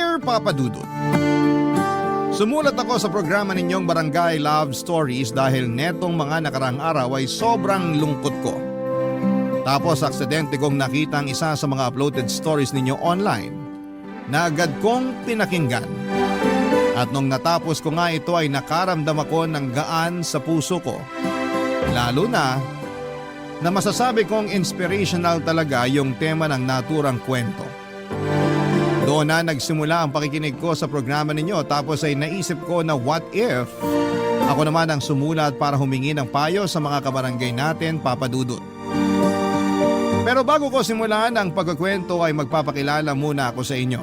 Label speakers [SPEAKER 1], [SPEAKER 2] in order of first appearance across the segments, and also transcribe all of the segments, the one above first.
[SPEAKER 1] Dear Papa Dudut, sumulat ako sa programa ninyong Barangay Love Stories dahil netong mga nakarang araw ay sobrang lungkot ko. Tapos aksidente kong nakita ang isa sa mga uploaded stories ninyo online na agad kong pinakinggan. At nung natapos ko nga ito ay nakaramdam ako ng gaan sa puso ko. Lalo na masasabi kong inspirational talaga yung tema ng naturang kwento. Doon na nagsimula ang pakikinig ko sa programa ninyo tapos ay naisip ko na what if ako naman ang sumulat para humingi ng payo sa mga kabarangay natin, Papa Dudut. Pero bago ko simulan ang pagkukwento ay magpapakilala muna ako sa inyo.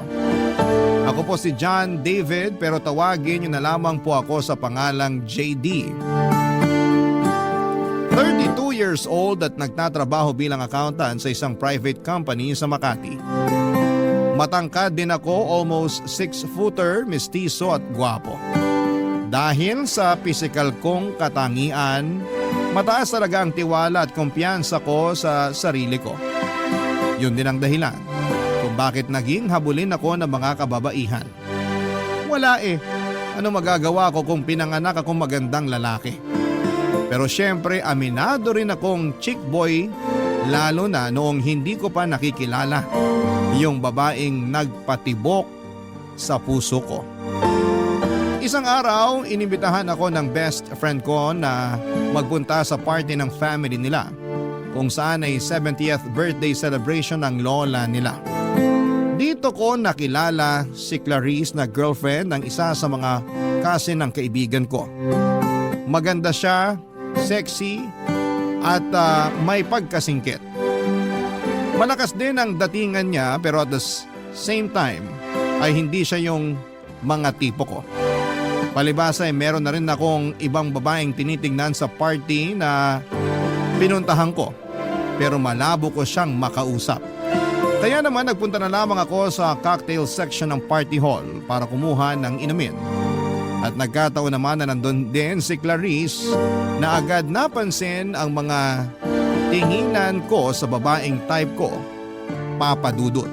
[SPEAKER 1] Ako po si John David pero tawagin niyo na lamang po ako sa pangalang JD. 32 years old at nagtatrabaho bilang accountant sa isang private company sa Makati. Matangkad din ako, almost 6-footer, mestizo at gwapo. Dahil sa physical kong katangian, mataas talaga ang tiwala at kumpiyansa ko sa sarili ko. Yun din ang dahilan kung bakit naging habulin ako ng mga kababaihan. Wala ano magagawa ko kung pinanganak akong magandang lalaki? Pero syempre aminado rin akong chick boy lalo na noong hindi ko pa nakikilala yung babaeng nagpatibok sa puso ko. Isang araw, inimbitahan ako ng best friend ko na magpunta sa party ng family nila kung saan ay 70th birthday celebration ng lola nila. Dito ko nakilala si Clarice na girlfriend ng isa sa mga cousin ng kaibigan ko. Maganda siya, sexy at may pagkasingkit. Malakas din ang datingan niya pero at the same time ay hindi siya yung mga tipo ko. Palibasa ay meron na rin akong ibang babaeng tinitingnan sa party na pinuntahan ko pero malabo ko siyang makausap. Kaya naman nagpunta na lamang ako sa cocktail section ng party hall para kumuha ng inumin. At nagkataon naman na nandun din si Clarice na agad napansin ang mga tinginan ko sa babaeng type ko, Papa Dudut.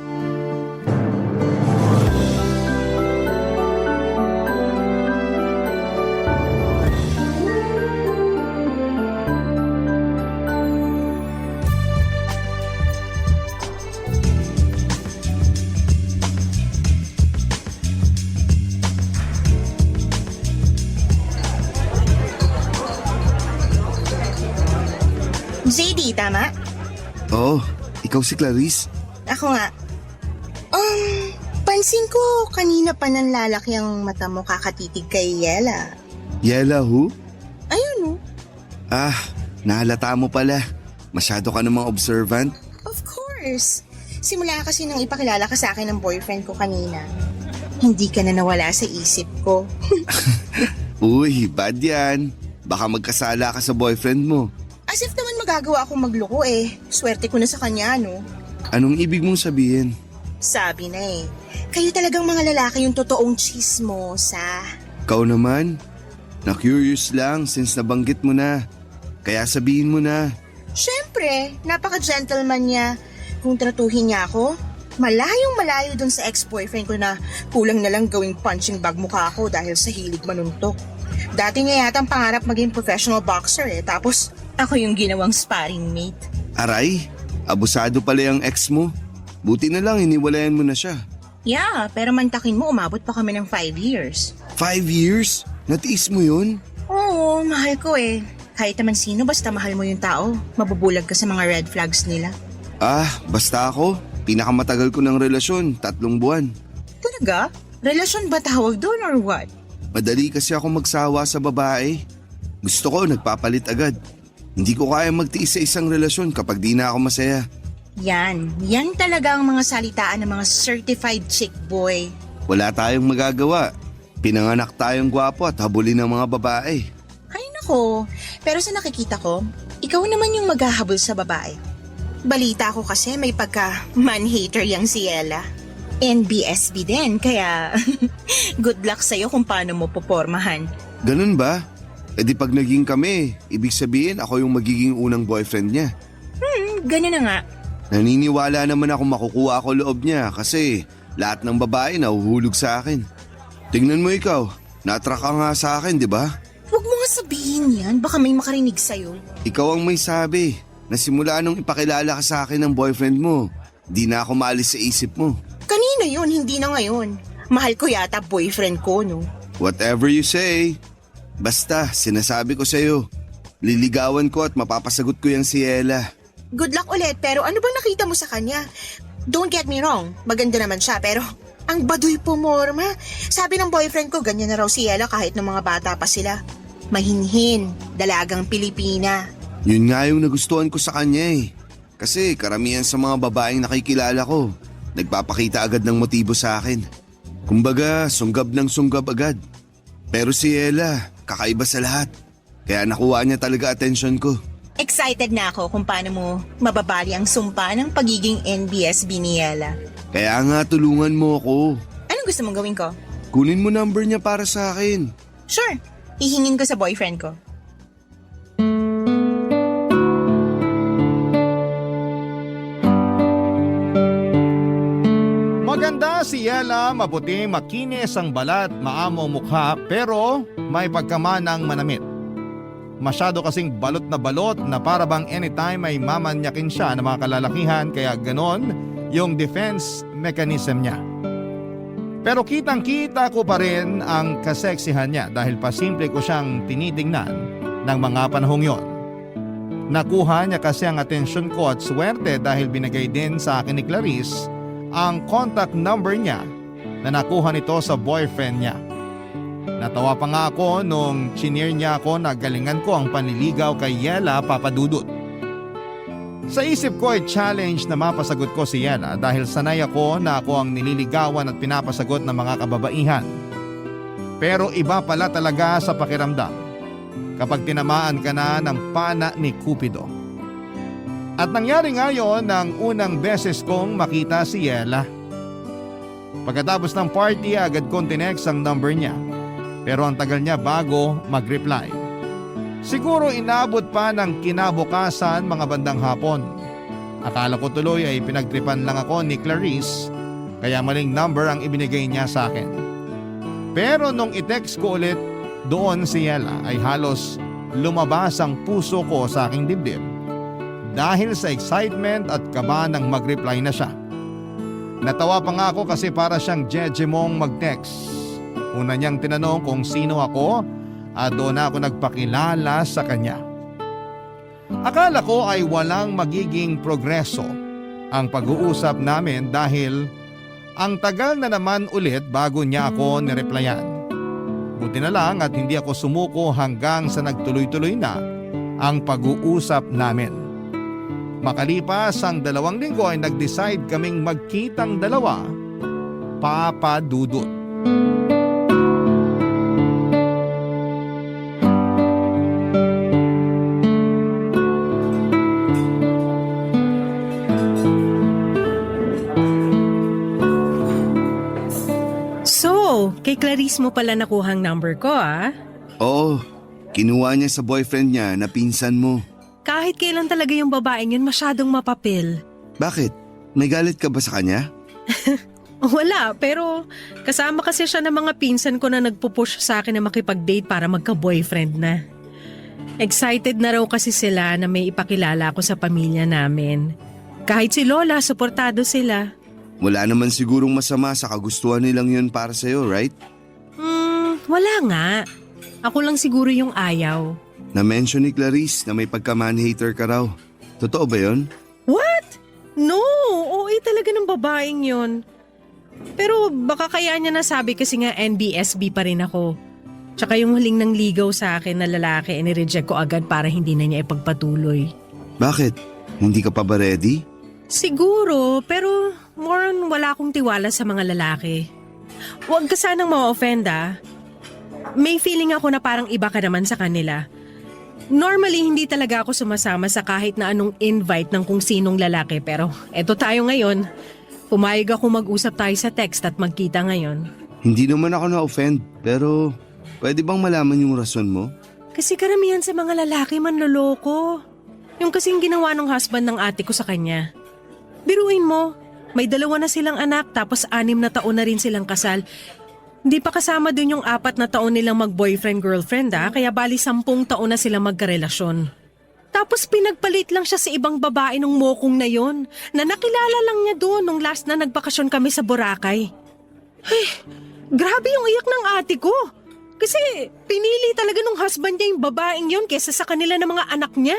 [SPEAKER 2] JD, tama?
[SPEAKER 3] Oo, ikaw si Clarice?
[SPEAKER 2] Ako nga. Pansin ko kanina pa nanlalaki ang mata mo kakatitig kay Yela.
[SPEAKER 3] Yela who?
[SPEAKER 2] Ayun
[SPEAKER 3] Nahalata mo pala. Masyado ka namang observant.
[SPEAKER 2] Of course. Simula kasi nang ipakilala ka sa akin ng boyfriend ko kanina. Hindi ka na nawala sa isip ko.
[SPEAKER 3] Uy, bad yan. Baka magkasala ka sa boyfriend mo.
[SPEAKER 2] As if naman magagawa akong magloko Swerte ko na sa kanya, no?
[SPEAKER 3] Anong ibig mong sabihin?
[SPEAKER 2] Sabi na kayo talagang mga lalaki yung totoong chismosa.
[SPEAKER 3] Ikaw naman? Na-curious lang since nabanggit mo na. Kaya sabihin mo na.
[SPEAKER 2] Siyempre, napaka-gentleman niya. Kung tratuhin niya ako, malayong malayo dun sa ex-boyfriend ko na kulang na lang gawing punching bag mukha ako dahil sa hilig manuntok. Dati nga yata ang pangarap maging professional boxer tapos ako yung ginawang sparring mate.
[SPEAKER 3] Aray, abusado pala yung ex mo. Buti na lang iniwalayan mo na siya.
[SPEAKER 2] Yeah, pero mantakin mo umabot pa kami ng 5 years.
[SPEAKER 3] 5 years? Natiis mo yun?
[SPEAKER 2] Oo, mahal ko Kahit naman sino basta mahal mo yung tao, mabubulag ka sa mga red flags nila.
[SPEAKER 3] Basta ako. Pinakamatagal ko ng relasyon, 3 buwan.
[SPEAKER 2] Talaga? Relasyon ba tawag doon or what?
[SPEAKER 3] Madali kasi ako magsawa sa babae. Gusto ko nagpapalit agad. Hindi ko kaya magtiis sa isang relasyon kapag di na ako masaya.
[SPEAKER 2] Yan talaga ang mga salitaan ng mga certified chick boy.
[SPEAKER 3] Wala tayong magagawa. Pinanganak tayong gwapo at habulin ng mga babae.
[SPEAKER 2] Ay nako, pero sa nakikita ko, ikaw naman yung maghahabol sa babae. Balita ko kasi may pagka man-hater yang si Ella. NBSB din, kaya good luck sa'yo kung paano mo popormahan.
[SPEAKER 3] Ganun ba? E di pag naging kami, ibig sabihin ako yung magiging unang boyfriend niya.
[SPEAKER 2] Ganun na nga.
[SPEAKER 3] Naniniwala naman ako makukuha ako loob niya kasi Lahat ng babae nahuhulog sa akin. Tingnan mo ikaw, na-attract ka nga sa akin, di ba?
[SPEAKER 2] Huwag mo nga sabihin yan, baka may makarinig sa'yo.
[SPEAKER 3] Ikaw ang may sabi na simula nung ipakilala ka sa akin ng boyfriend mo, di na ako maalis sa isip mo.
[SPEAKER 2] Kanina yun, hindi na ngayon. Mahal ko yata boyfriend ko, no?
[SPEAKER 3] Whatever you say. Basta, sinasabi ko sa'yo, liligawan ko at mapapasagot ko yung si Ella.
[SPEAKER 2] Good luck ulit, pero ano bang nakita mo sa kanya? Don't get me wrong, maganda naman siya, pero ang baduy po, Morma. Sabi ng boyfriend ko, ganyan na raw si Ella kahit ng mga bata pa sila. Mahinhin, dalagang Pilipina.
[SPEAKER 3] Yun nga yung nagustuhan ko sa kanya eh. Kasi karamihan sa mga babaeng nakikilala ko, nagpapakita agad ng motibo sa akin. Kumbaga, sunggab ng sunggab agad. Pero si Ella, kakaiba sa lahat. Kaya nakuha niya talaga atensyon ko.
[SPEAKER 2] Excited na ako kung paano mo mababali ang sumpa ng pagiging NBSB ni Ella.
[SPEAKER 3] Kaya nga tulungan mo ako.
[SPEAKER 2] Anong gusto mong gawin ko?
[SPEAKER 3] Kunin mo number niya para sa akin.
[SPEAKER 2] Sure, hihingin ko sa boyfriend ko.
[SPEAKER 1] Maganda si Ella, maputi, makinis ang balat, maamo mukha pero may pagkamanang manamit. Masyado kasing balot na para bang anytime ay mamanyakin siya ng mga kalalakihan kaya ganon yung defense mechanism niya. Pero kitang-kita ko pa rin ang kaseksihan niya dahil pasimple ko siyang tinitingnan ng mga panahong yon. Nakuha niya kasi ang atensyon ko at swerte dahil binigay din sa akin ni Clarice ang contact number niya na nakuha nito sa boyfriend niya. Natawa pa nga ako nung chineer niya ako na galingan ko ang panliligaw kay Yela Papadudut. Sa isip ko ay challenge na mapasagot ko si Yela dahil sanay ako na ako ang nililigawan at pinapasagot ng mga kababaihan. Pero iba pala talaga sa pakiramdam kapag tinamaan ka na ng pana ni Cupido. At nangyari nga yon ng unang beses kong makita si Yela. Pagkatapos ng party agad kong tinext ang number niya. Pero ang tagal niya bago mag-reply. Siguro inabot pa ng kinabukasan mga bandang hapon. Akala ko tuloy ay pinagtripan lang ako ni Clarice kaya maling number ang ibinigay niya sa akin. Pero nung i-text ko ulit doon si Yela ay halos lumabas ang puso ko sa aking dibdib dahil sa excitement at kaba nang mag-reply na siya. Natawa pa nga ako kasi para siyang jejemong mag-text. Una niyang tinanong kung sino ako at doon ako nagpakilala sa kanya. Akala ko ay walang magiging progreso ang pag-uusap namin dahil ang tagal na naman ulit bago niya ako nireplyan. Buti na lang at hindi ako sumuko hanggang sa nagtuloy-tuloy na ang pag-uusap namin. Makalipas ang 2 linggo ay nag-decide kaming magkitang dalawa, Papa Dudut.
[SPEAKER 4] Kay Clarice mo pala nakuhang number ko
[SPEAKER 3] Oo, kinuha niya sa boyfriend niya na pinsan mo.
[SPEAKER 4] Kahit kailan talaga yung babaeng yun masyadong mapapil.
[SPEAKER 3] Bakit? May galit ka ba sa kanya?
[SPEAKER 4] Wala, pero kasama kasi siya ng mga pinsan ko na nagpupush sa akin na makipag-date para magka-boyfriend na. Excited na raw kasi sila na may ipakilala ako sa pamilya namin. Kahit si Lola, suportado sila.
[SPEAKER 3] Wala naman sigurong masama sa kagustuhan nilang yun para sa'yo, right?
[SPEAKER 4] Wala nga. Ako lang siguro yung ayaw.
[SPEAKER 3] Na-mention ni Clarice na may pagka-man-hater ka raw. Totoo ba yun?
[SPEAKER 4] What? No, OA talaga ng babaeng yun. Pero baka kaya niya nasabi kasi nga NBSB pa rin ako. Tsaka yung huling nang ligaw sa akin na lalaki nireject ko agad para hindi na niya ipagpatuloy.
[SPEAKER 3] Bakit? Hindi ka pa ba ready?
[SPEAKER 4] Siguro, pero more on wala akong tiwala sa mga lalaki. Huwag ka sanang ma-offend May feeling ako na parang iba ka naman sa kanila. Normally, hindi talaga ako sumasama sa kahit na anong invite ng kung sinong lalaki pero eto tayo ngayon. Pumayag ako mag-usap tayo sa text at magkita ngayon.
[SPEAKER 3] Hindi naman ako na-offend pero pwede bang malaman yung rason mo?
[SPEAKER 4] Kasi karamihan sa mga lalaki manloloko. Yung kasing ginawa ng husband ng ate ko sa kanya. Biruin mo, May 2 na silang anak tapos 6 na taon na rin silang kasal. Hindi pa kasama dun yung 4 na taon nilang mag-boyfriend-girlfriend kaya bali 10 taon na silang magkarelasyon. Tapos pinagpalit lang siya sa ibang babae nung mokong na yon na nakilala lang niya doon nung last na nagbakasyon kami sa Boracay. Ay, grabe yung iyak ng ate ko. Kasi pinili talaga nung husband niya yung babaeng yon kesa sa kanila ng mga anak niya.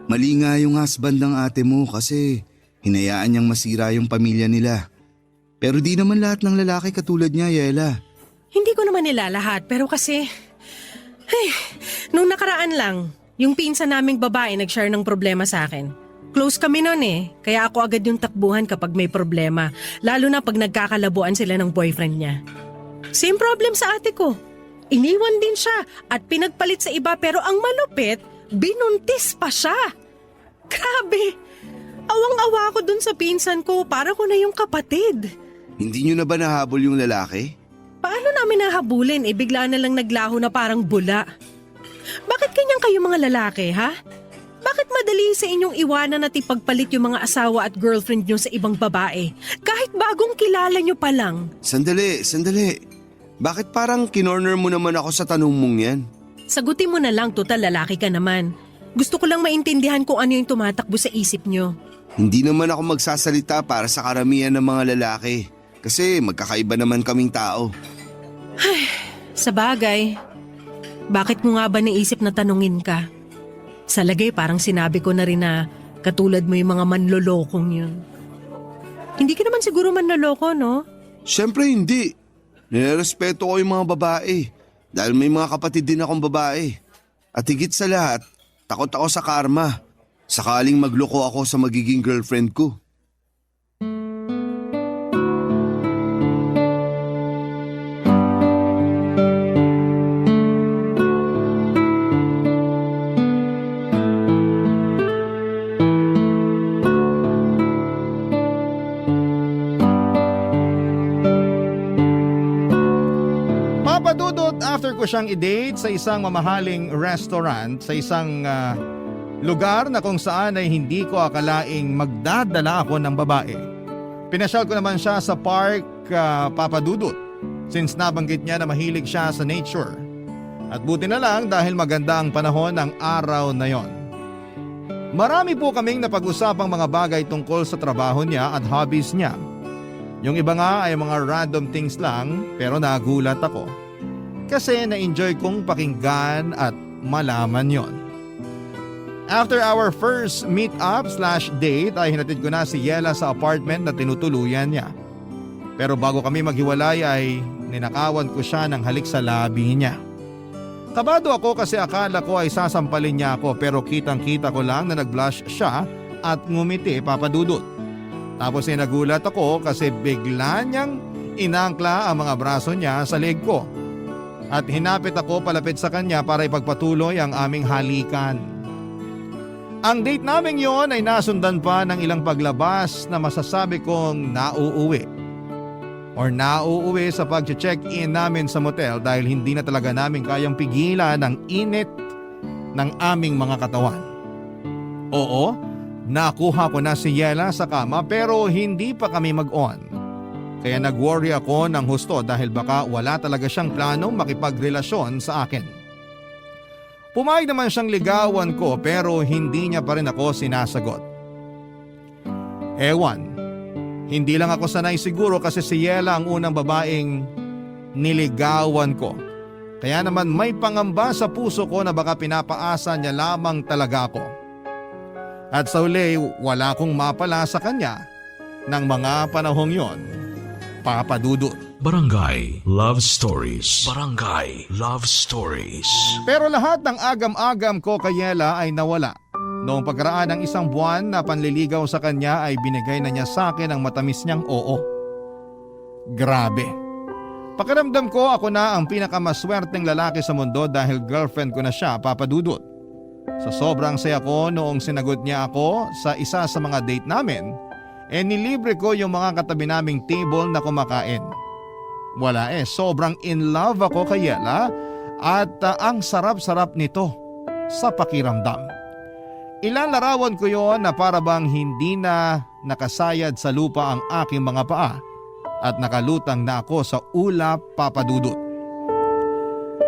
[SPEAKER 5] Mali nga yung husband ng ate mo kasi hinayaan niyang masira yung pamilya nila. Pero di naman lahat ng lalaki katulad niya, Yela.
[SPEAKER 4] Hindi ko naman nila lahat pero kasi... Ay, nung nakaraan lang, yung pinsan naming babae nag-share ng problema sa akin. Close kami nun kaya ako agad yung takbuhan kapag may problema, lalo na pag nagkakalabuan sila ng boyfriend niya. Same problem sa ate ko. Iniwan din siya at pinagpalit sa iba pero ang malupit, binuntis pa siya. Grabe! Awang-awa ako dun sa pinsan ko, para ko na yung kapatid.
[SPEAKER 3] Hindi nyo na ba nahabol yung lalaki?
[SPEAKER 4] Paano namin nahabulin bigla na lang naglaho na parang bula? Bakit ganyan kayo mga lalaki, ha? Bakit madali sa inyong iwanan at ipagpalit yung mga asawa at girlfriend nyo sa ibang babae? Kahit bagong kilala nyo pa lang.
[SPEAKER 3] Sandali. Bakit parang kinorner mo naman ako sa tanong mong yan?
[SPEAKER 4] Sagutin mo na lang, total lalaki ka naman. Gusto ko lang maintindihan kung ano yung tumatakbo sa isip nyo.
[SPEAKER 3] Hindi naman ako magsasalita para sa karamihan ng mga lalaki. Kasi magkakaiba naman kaming tao.
[SPEAKER 4] Sa bagay, bakit mo nga ba naisip na tanungin ka? Sa lagay parang sinabi ko na rin na katulad mo yung mga manlolokong yun. Hindi ka naman siguro manloloko, no?
[SPEAKER 3] Siyempre hindi. Nirerespeto ko yung mga babae. Dahil may mga kapatid din akong babae. At higit sa lahat, takot ako sa karma. Sakaling magloko ako sa magiging girlfriend ko.
[SPEAKER 1] Papadudot after ko siyang i-date sa isang mamahaling restaurant sa isang lugar na kung saan ay hindi ko akalaing magdadala ako ng babae. Pinasyal ko naman siya sa park, Papadudot, since nabanggit niya na mahilig siya sa nature. At buti na lang dahil maganda ang panahon ng araw na yon. Marami po kaming napag-usapang mga bagay tungkol sa trabaho niya at hobbies niya. Yung iba nga ay mga random things lang pero nagulat ako. Kasi na-enjoy kong pakinggan at malaman yon. After our first meet-up/date ay hinatid ko na si Yela sa apartment na tinutuluyan niya. Pero bago kami maghiwalay ay ninakawan ko siya ng halik sa labi niya. Kabado ako kasi akala ko ay sasampalin niya ako pero kitang-kita ko lang na nag-blush siya at ngumiti, Papadudot. Tapos ay nagulat ako kasi bigla niyang inangkla ang mga braso niya sa leg ko. At hinapit ako palapit sa kanya para ipagpatuloy ang aming halikan. Ang date naming yon ay nasundan pa ng ilang paglabas na masasabi kong nauuwi. Or nauuwi sa pag-check-in namin sa motel dahil hindi na talaga namin kayang pigilan ang init ng aming mga katawan. Oo, nakuha ko na si Yela sa kama pero hindi pa kami mag-on. Kaya nag-worry ako ng husto dahil baka wala talaga siyang planong makipagrelasyon sa akin. Pumayag naman siyang ligawan ko pero hindi niya pa rin ako sinasagot. Ewan, hindi lang ako sanay siguro kasi si Yela ang unang babaeng niligawan ko. Kaya naman may pangamba sa puso ko na baka pinapaasa niya lamang talaga ako. At sa huli, wala akong mapala sa kanya ng mga panahong yon, Papadudot.
[SPEAKER 6] Barangay Love Stories. Barangay Love Stories.
[SPEAKER 1] Pero lahat ng agam-agam ko kay Yela ay nawala. Noong pagkaraan ng isang buwan na panliligaw sa kanya ay binigay na niya sa akin ang matamis niyang oo. Grabe. Pakiramdam ko ako na ang pinakamaswerteng lalaki sa mundo dahil girlfriend ko na siya, Papadudot. Sa sobrang saya ko noong sinagot niya ako sa isa sa mga date namin, nilibre ko yung mga katabi naming table na kumakain. Wala sobrang in love ako kay Yela at ang sarap-sarap nito sa pakiramdam. Ilang larawan ko yon na para bang hindi na nakasayad sa lupa ang aking mga paa at nakalutang na ako sa ulap, Papa Dudut.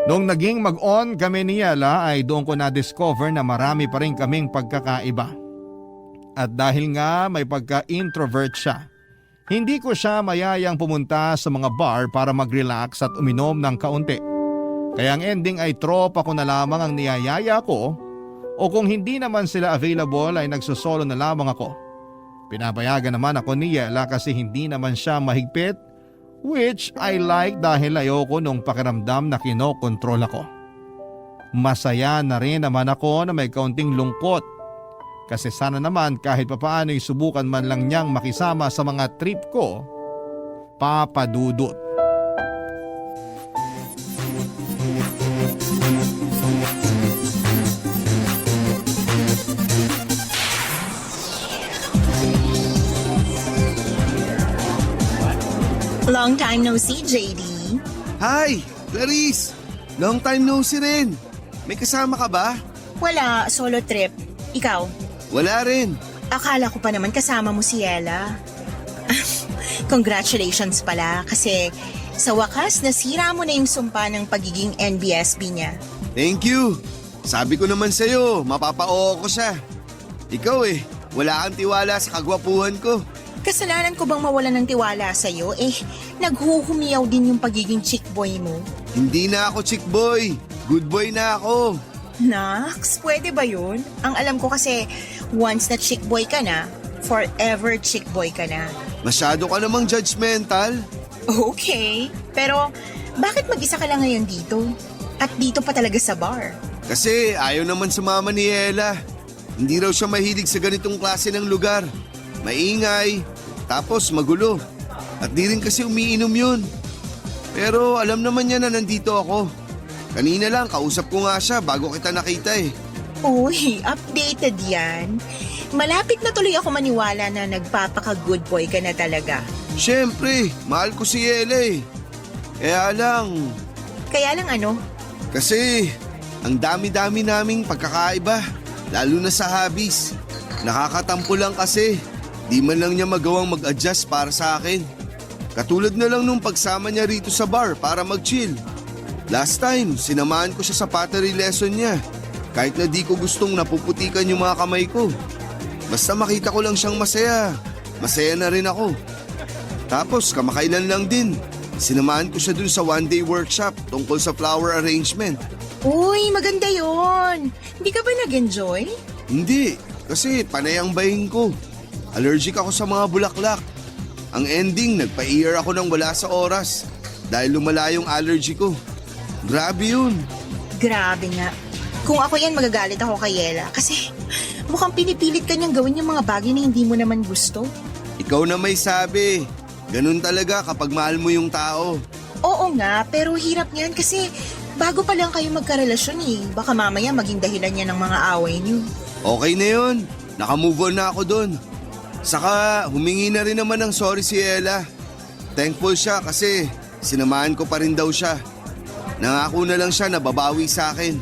[SPEAKER 1] Noong naging mag-on kami ni Yela ay doon ko na-discover na marami pa rin kaming pagkakaiba. At dahil nga may pagka-introvert siya, hindi ko siya mayayang pumunta sa mga bar para mag-relax at uminom ng kaunti. Kaya ang ending ay tropa ko na lamang ang niyayaya ko o kung hindi naman sila available ay nagsosolo na lamang ako. Pinapayagan naman ako ni Yela kasi hindi naman siya mahigpit, which I like dahil ayoko nung pakiramdam na kinokontrol ako. Masaya na rin naman ako na may kaunting lungkot kasi sana naman kahit papaano ay subukan man lang niyang makisama sa mga trip ko, Papa Dudut.
[SPEAKER 2] Long time no see, JD.
[SPEAKER 3] Hi, Clarice! Long time no see rin. May kasama ka ba?
[SPEAKER 2] Wala, solo trip. Ikaw?
[SPEAKER 3] Wala rin.
[SPEAKER 2] Akala ko pa naman kasama mo si Yela. Congratulations pala kasi sa wakas nasira mo na yung sumpa ng pagiging NBSB niya.
[SPEAKER 3] Thank you. Sabi ko naman sa'yo, mapapa-oo ko siya. Ikaw wala kang tiwala sa kagwapuhan ko.
[SPEAKER 2] Kasalanan ko bang mawalan ng tiwala sa'yo? Naghuhumiyaw din yung pagiging chick boy mo.
[SPEAKER 3] Hindi na ako chick boy. Good boy na ako.
[SPEAKER 2] Nax, pwede ba yun? Ang alam ko kasi once na chick boy ka na, forever chick boy ka na.
[SPEAKER 3] Masyado ka namang judgmental.
[SPEAKER 2] Okay, pero bakit mag-isa ka lang ngayon dito? At dito pa talaga sa bar?
[SPEAKER 3] Kasi ayaw naman sumama ni Ella. Hindi raw siya mahilig sa ganitong klase ng lugar. Maingay, tapos magulo. At di rin kasi umiinom yun. Pero alam naman niya na nandito ako. Kanina lang, kausap ko nga siya bago kita nakita
[SPEAKER 2] Uy, updated yan. Malapit na tuloy ako maniwala na nagpapaka-good boy ka na talaga.
[SPEAKER 3] Siyempre, mahal ko si Ella Kaya lang,
[SPEAKER 2] Kaya lang ano?
[SPEAKER 3] kasi ang dami-dami naming pagkakaiba. Lalo na sa hobbies. Nakakatampo lang kasi. Di man lang niya magawang mag-adjust para sa akin. Katulad na lang nung pagsama niya rito sa bar para mag-chill. Last time, sinamahan ko siya sa pottery lesson niya. Kahit na di ko gustong napuputikan yung mga kamay ko. Basta makita ko lang siyang masaya. Masaya na rin ako. Tapos kamakailan lang din, sinamahan ko siya dun sa one-day workshop tungkol sa flower arrangement.
[SPEAKER 2] Uy, maganda yon. Hindi ka ba nag-enjoy?
[SPEAKER 3] Hindi, kasi panay ang bahin ko. Allergic ako sa mga bulaklak. Ang ending, nagpa-ear ako ng wala sa oras dahil lumala yung allergy ko. Grabe yun.
[SPEAKER 2] Grabe nga. Kung ako yan, magagalit ako kay Yela kasi mukhang pinipilit ka niyang gawin yung mga bagay na hindi mo naman gusto.
[SPEAKER 3] Ikaw na may sabi. Ganun talaga kapag mahal mo yung tao.
[SPEAKER 2] Oo nga, pero hirap niyan kasi bago pa lang kayo magkarelasyon Baka mamaya maging dahilan niya ng mga away niyo.
[SPEAKER 3] Okay na yun. Nakamove on na ako dun. Saka humingi na rin naman ng sorry si Ella. Thankful siya kasi sinamahan ko pa rin daw siya. Nangako na lang siya na babawi sa akin.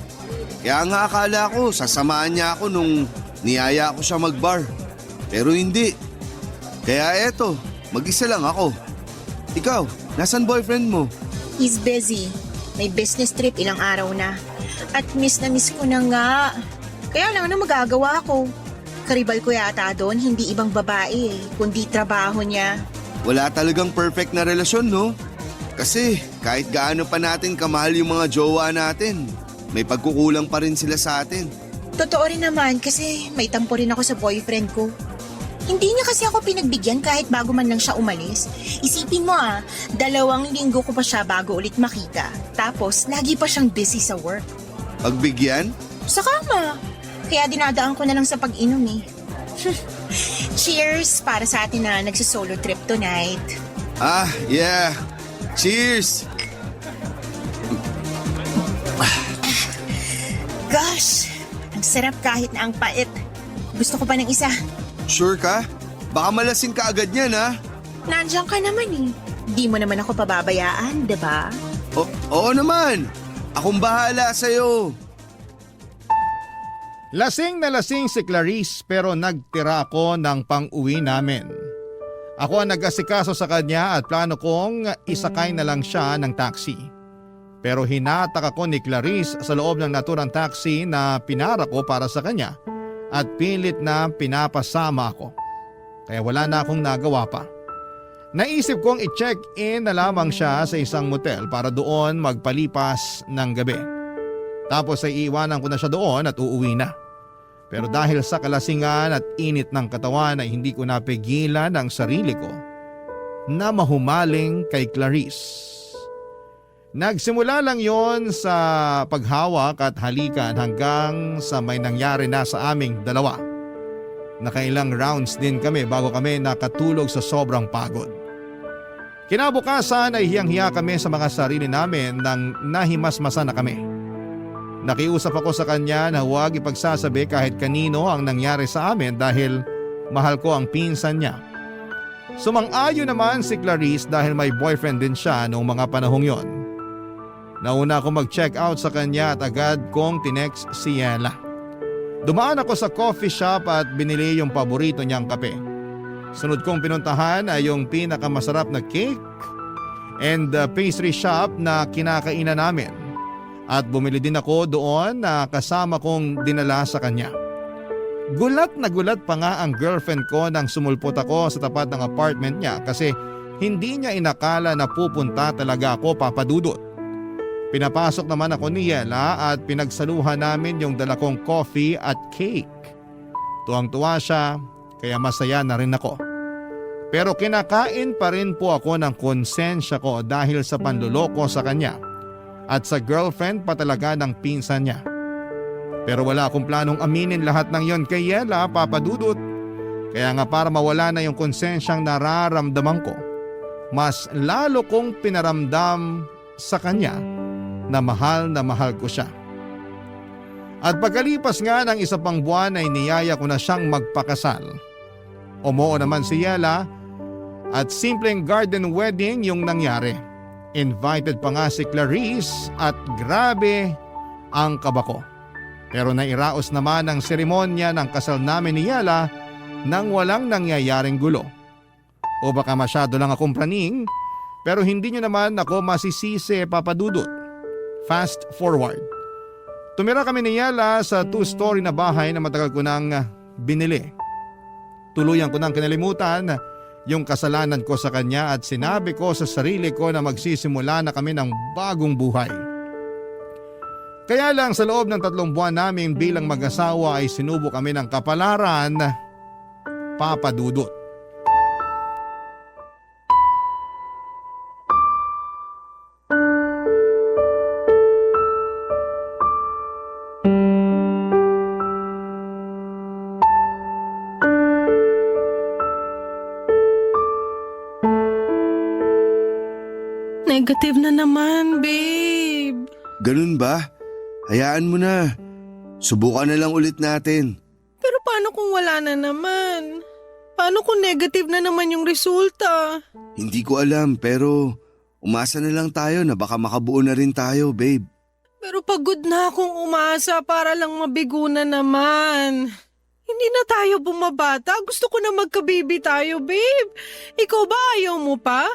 [SPEAKER 3] Kaya nga akala ko sasamahan niya ako nung niyaya ko siya mag-bar. Pero hindi. Kaya eto, mag-isa lang ako. Ikaw, nasan boyfriend mo?
[SPEAKER 2] He's busy. May business trip ilang araw na. At miss na miss ko na nga. Kaya lang ano magagawa ko? Karibal ko yata doon, hindi ibang babae kundi trabaho niya.
[SPEAKER 3] Wala talagang perfect na relasyon, no? Kasi kahit gaano pa natin kamahal yung mga jowa natin, may pagkukulang pa rin sila sa atin.
[SPEAKER 2] Totoo rin naman kasi may tampo rin ako sa boyfriend ko. Hindi niya kasi ako pinagbigyan kahit bago man lang siya umalis. Isipin mo 2 linggo ko pa siya bago ulit makita. Tapos lagi pa siyang busy sa work.
[SPEAKER 3] Pagbigyan?
[SPEAKER 2] Sa kama. Kaya dinadaan ko na lang sa pag-inom Cheers para sa atin na nagsisolo trip tonight.
[SPEAKER 3] Ah, yeah. Cheers!
[SPEAKER 2] Gosh, ang sarap kahit na ang pait. Gusto ko pa ng isa.
[SPEAKER 3] Sure ka? Baka malasing ka agad yan, ha?
[SPEAKER 2] Nandiyan ka naman Di mo naman ako pababayaan, diba?
[SPEAKER 3] Oo naman. Akong bahala sa'yo.
[SPEAKER 1] Lasing na lasing si Clarice pero nagtira ako ng pang-uwi namin. Ako ang nag-asikaso sa kanya at plano kong isakay na lang siya ng taxi. Pero hinatak ako ni Clarice sa loob ng naturang taxi na pinara ko para sa kanya at pilit na pinapasama ako. Kaya wala na akong nagawa pa. Naisip kong i-check-in na lamang siya sa isang motel para doon magpalipas ng gabi. Tapos ay iiwanan ko na siya doon at uuwi na. Pero dahil sa kalasingan at init ng katawan ay hindi ko napigilan ang sarili ko na mahumaling kay Clarice. Nagsimula lang yon sa paghawak at halikan hanggang sa may nangyari na sa aming dalawa. Nakailang rounds din kami bago kami nakatulog sa sobrang pagod. Kinabukasan ay hiyang-hiya kami sa mga sarili namin nang nahimasmasa na kami. Nakiusap ako sa kanya na huwag ipagsasabi kahit kanino ang nangyari sa amin dahil mahal ko ang pinsan niya. Sumang-ayon naman si Clarice dahil may boyfriend din siya noong mga panahong yon. Nauna ako mag-check out sa kanya at agad kong tinext si Yela. Dumaan ako sa coffee shop at binili yung paborito niyang kape. Sunod kong pinuntahan ay yung pinakamasarap na cake and pastry shop na kinakainan namin. At bumili din ako doon na kasama kong dinala sa kanya. Gulat na gulat pa nga ang girlfriend ko nang sumulpot ako sa tapat ng apartment niya kasi hindi niya inakala na pupunta talaga ako, Papa Dudut. Pinapasok naman ako ni Yela at pinagsaluhan namin yung dala kong coffee at cake. Tuwang-tuwa siya kaya masaya na rin ako. Pero kinakain pa rin po ako ng konsensya ko dahil sa panluloko sa kanya at sa girlfriend pa talaga ng pinsan niya. Pero wala akong planong aminin lahat ng yon kay Yela, Papa Dudut. Kaya nga para mawala na yung konsensyang nararamdaman ko, mas lalo kong pinaramdam sa kanya na mahal ko siya. At pagkalipas nga ng isa pang buwan ay niyaya ko na siyang magpakasal. Umoo naman si Yela at simpleng garden wedding yung nangyari. Invited pa nga si Clarice at grabe ang kaba ko. Pero nairaos naman ang seremonya ng kasal namin ni Yela nang walang nangyayaring gulo. O baka masyado lang akong praning pero hindi nyo naman ako masisisi, Papa Dudut. Fast forward. Tumira kami ni Yela sa 2-story na bahay na matagal ko nang binili. Tuluyan ko nang kinalimutan yung kasalanan ko sa kanya at sinabi ko sa sarili ko na magsisimula na kami ng bagong buhay. Kaya lang sa loob ng 3 buwan namin bilang mag-asawa ay sinubo kami ng kapalaran, Papa Dudut.
[SPEAKER 4] Negative na naman, babe.
[SPEAKER 3] Ganun ba? Hayaan mo na. Subukan na lang ulit natin.
[SPEAKER 4] Pero paano kung wala na naman? Paano kung negative na naman yung resulta?
[SPEAKER 3] Hindi ko alam pero umasa na lang tayo na baka makabuo na rin tayo, babe.
[SPEAKER 4] Pero pagod na akong umasa para lang mabigo na naman. Hindi na tayo bumabata. Gusto ko na magka-baby tayo, babe. Ikaw ba ayaw mo pa?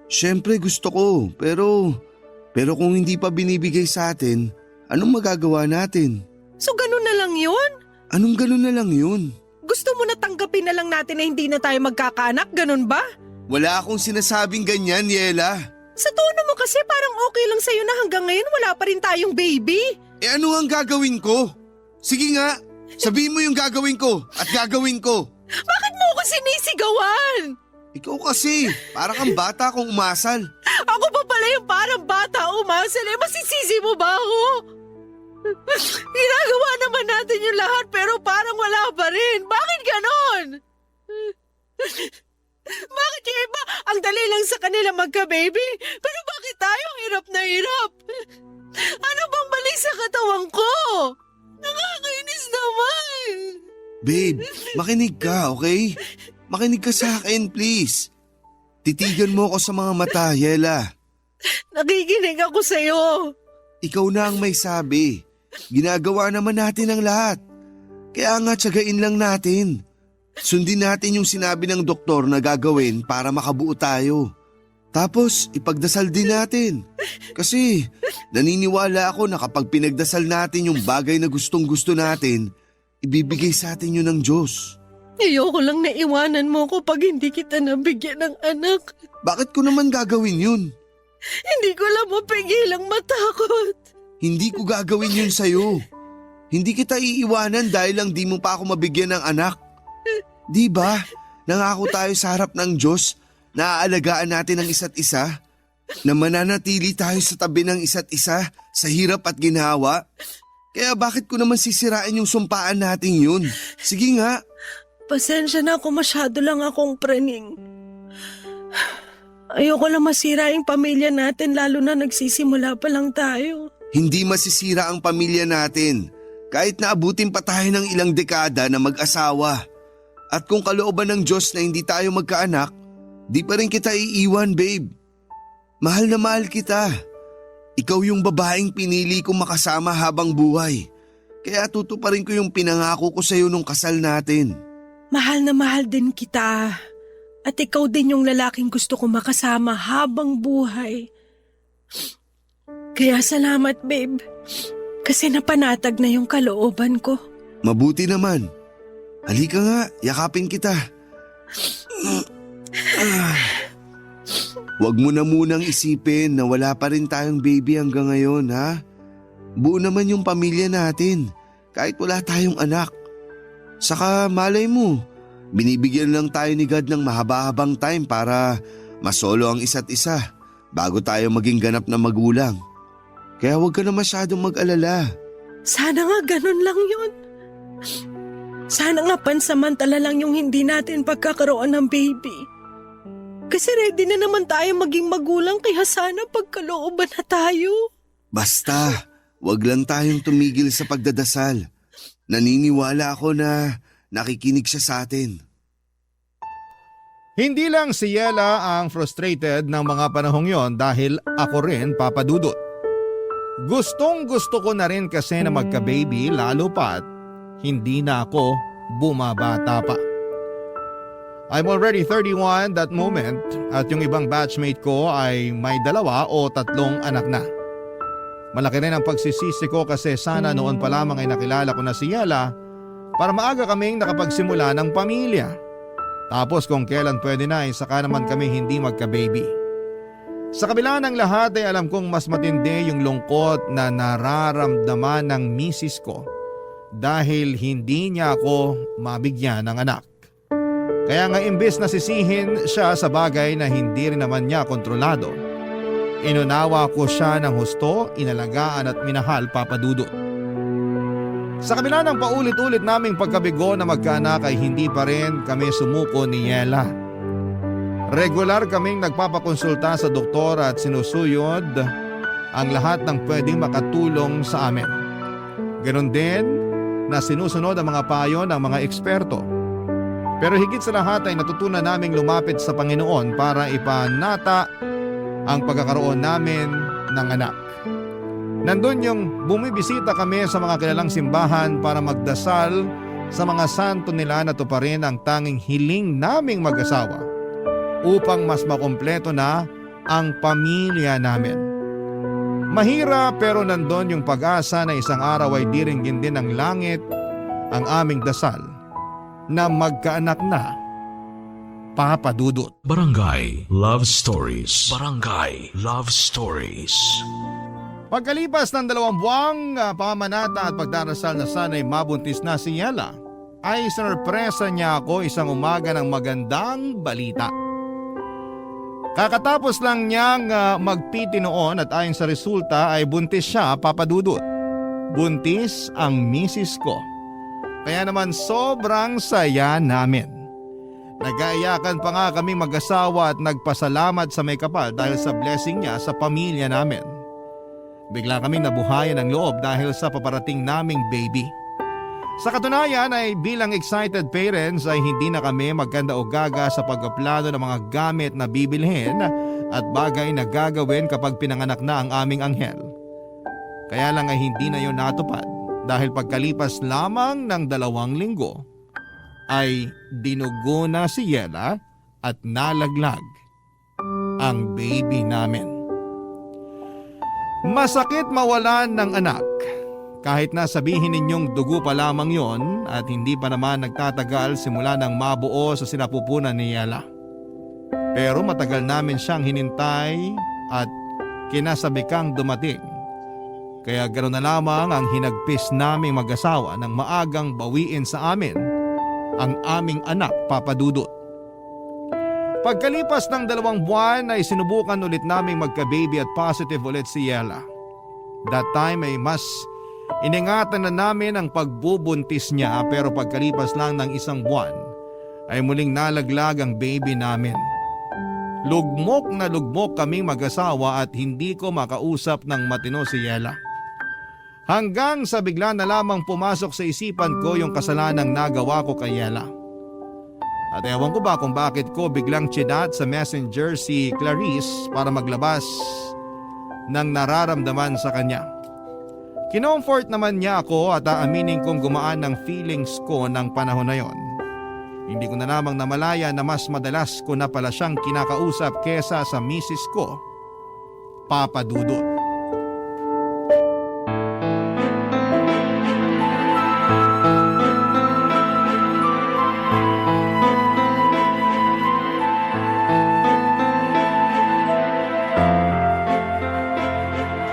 [SPEAKER 3] Siyempre gusto ko pero kung hindi pa binibigay sa atin, anong magagawa natin?
[SPEAKER 4] So ganun na lang yun?
[SPEAKER 3] Anong ganun na lang yun?
[SPEAKER 4] Gusto mo na tanggapin na lang natin na hindi na tayo magkakaanak, ganun ba?
[SPEAKER 3] Wala akong sinasabing ganyan, Yela.
[SPEAKER 4] Sa tono mo kasi parang okay lang sa'yo na hanggang ngayon wala pa rin tayong baby.
[SPEAKER 3] Eh ano ang gagawin ko? Sige nga, sabihin mo yung gagawin ko at gagawin ko.
[SPEAKER 4] Bakit mo ako sinisigawan?
[SPEAKER 3] Ikaw kasi, para kang bata kung umasal.
[SPEAKER 4] Ako pa pala yung parang bata umasal eh. Masisisi mo ba ako? Ginagawa naman natin yung lahat pero parang wala pa rin. Bakit ganon? Bakit yung iba ang dali lang sa kanila magka-baby? Pero bakit tayo hirap na hirap? Ano bang mali sa katawan ko? Nakakainis naman.
[SPEAKER 3] Babe, makinig ka, okay? Makinig ka sa akin, please. Titigan mo ako sa mga mata, Yela.
[SPEAKER 4] Nakikinig ako sa'yo.
[SPEAKER 3] Ikaw na ang may sabi. Ginagawa naman natin ang lahat. Kaya nga tsagain lang natin. Sundin natin yung sinabi ng doktor na gagawin para makabuo tayo. Tapos ipagdasal din natin. Kasi naniniwala ako na kapag pinagdasal natin yung bagay na gustong-gusto natin, ibibigay sa atin yun ng Diyos.
[SPEAKER 4] Ayoko lang na iwanan mo ko pag hindi kita nabigyan ng anak.
[SPEAKER 3] Bakit ko naman gagawin yun?
[SPEAKER 4] Hindi ko lang mapigilang matakot.
[SPEAKER 3] Hindi ko gagawin yun sa'yo. Hindi kita iiwanan dahil lang di mo pa ako mabigyan ng anak. Di ba? Nangako tayo sa harap ng Diyos na aalagaan natin ang isa't isa, na mananatili tayo sa tabi ng isa't isa sa hirap at ginhawa. Kaya bakit ko naman sisirain yung sumpaan natin yun? Sige nga.
[SPEAKER 4] Pasensya na kung masyado lang akong praning. Ayoko lang masira yung pamilya natin lalo na nagsisimula pa lang tayo.
[SPEAKER 3] Hindi masisira ang pamilya natin kahit naabutin pa tayo ng ilang dekada na mag-asawa. At kung kalooban ng Diyos na hindi tayo magkaanak, di pa rin kita iiwan, babe. Mahal na mahal kita. Ikaw yung babaeng pinili kong makasama habang buhay. Kaya tutuparin ko yung pinangako ko sa'yo nung kasal natin.
[SPEAKER 4] Mahal na mahal din kita. At ikaw din yung lalaking gusto ko makasama habang buhay. Kaya salamat, babe. Kasi napanatag na yung kalooban ko.
[SPEAKER 3] Mabuti naman. Halika nga, yakapin kita. Huwag mo na munang isipin na wala pa rin tayong baby hanggang ngayon, ha? Buo naman yung pamilya natin, kahit wala tayong anak. Saka malay mo, binibigyan lang tayo ni God ng mahaba-habang time para masolo ang isa't isa bago tayo maging ganap na magulang. Kaya huwag ka na masyadong mag-alala.
[SPEAKER 4] Sana nga ganun lang yun. Sana nga pansamantala lang yung hindi natin pagkakaroon ng baby. Kasi ready na naman tayo maging magulang kaya sana pagkalooban na tayo.
[SPEAKER 3] Basta, huwag lang tayong tumigil sa pagdadasal. Naniniwala ako na nakikinig siya sa atin.
[SPEAKER 1] Hindi lang si Yela ang frustrated ng mga panahong yon dahil ako rin, Papa Dudut. Gustong gusto ko na rin kasi na magka-baby lalo pa't hindi na ako bumabata pa. I'm already 31 that moment at yung ibang batchmate ko ay may 2 o 3 anak na. Malaki rin ang pagsisisi ko kasi sana noon pa lamang ay nakilala ko na si Yela para maaga kaming nakapagsimula ng pamilya. Tapos kung kailan pwede na ay saka naman kami hindi magka-baby. Sa kabila ng lahat ay alam kong mas matindi yung lungkot na nararamdaman ng misis ko dahil hindi niya ako mabigyan ng anak. Kaya nga imbes na sisihin siya sa bagay na hindi rin naman niya kontrolado, inunawa ko siya ng husto, inalagaan at minahal, Papa Dudut. Sa kabila ng paulit-ulit naming pagkabigo na magkaanak ay hindi pa rin kami sumuko ni Yela. Regular kaming nagpapakonsulta sa doktor at sinusuyod ang lahat ng pwedeng makatulong sa amin. Ganon din na sinusunod ang mga payo ng mga eksperto. Pero higit sa lahat ay natutunan naming lumapit sa Panginoon para ipanata ang pagkakaroon namin ng anak. Nandun yung bumibisita kami sa mga kilalang simbahan para magdasal sa mga santo nila na tuparin ang tanging hiling naming mag-asawa upang mas makumpleto na ang pamilya namin. Mahirap pero nandun yung pag-asa na isang araw ay diringgin din ng langit ang aming dasal na magkaanak na, Papa Dudut.
[SPEAKER 6] Barangay Love Stories. Barangay Love Stories.
[SPEAKER 1] Pagkalipas ng 2 buwang pamanata at pagdarasal na sana'y mabuntis na si Yela, ay sinurpresa niya ako isang umaga ng magandang balita. Kakatapos lang niyang magpiti noon at ayon sa resulta ay buntis siya, Papa Dudut. Buntis ang misis ko. Kaya naman sobrang saya namin. Nag-aayakan pa nga kami mag-asawa at nagpasalamat sa may kapal dahil sa blessing niya sa pamilya namin. Bigla kaming nabuhayan ng loob dahil sa paparating naming baby. Sa katunayan ay bilang excited parents ay hindi na kami magkanda o gaga sa pagpaplano ng mga gamit na bibilhin at bagay na gagawin kapag pinanganak na ang aming anghel. Kaya lang ay hindi na yon natupad dahil pagkalipas lamang ng 2 linggo ay dinugo na si Yela at nalaglag ang baby namin. Masakit mawalan ng anak. Kahit na sabihin ninyong dugo pa lamang yon at hindi pa naman nagtatagal simula nang mabuo sa sinapupunan ni Yela. Pero matagal namin siyang hinintay at kinasabikang dumating. Kaya ganoon na lamang ang hinagpis naming mag-asawa nang maagang bawiin sa amin ang aming anak, Papa Dudut. Pagkalipas ng 2 buwan ay sinubukan ulit naming magka-baby at positive ulit si Yela. That time ay mas iningatan na namin ang pagbubuntis niya pero pagkalipas lang ng 1 buwan ay muling nalaglag ang baby namin. Lugmok na lugmok kaming mag-asawa at hindi ko makausap ng matino si Yela. Hanggang sa bigla na lamang pumasok sa isipan ko yung kasalanang nagawa ko kay Yela. At ewan ko ba kung bakit ko biglang chinat sa messenger si Clarice para maglabas ng nararamdaman sa kanya. Kinomfort naman niya ako at aaminin kong gumaan ng feelings ko ng panahon na yon. Hindi ko na lamang namalaya na mas madalas ko na pala siyang kinakausap kesa sa misis ko, Papa Dudut.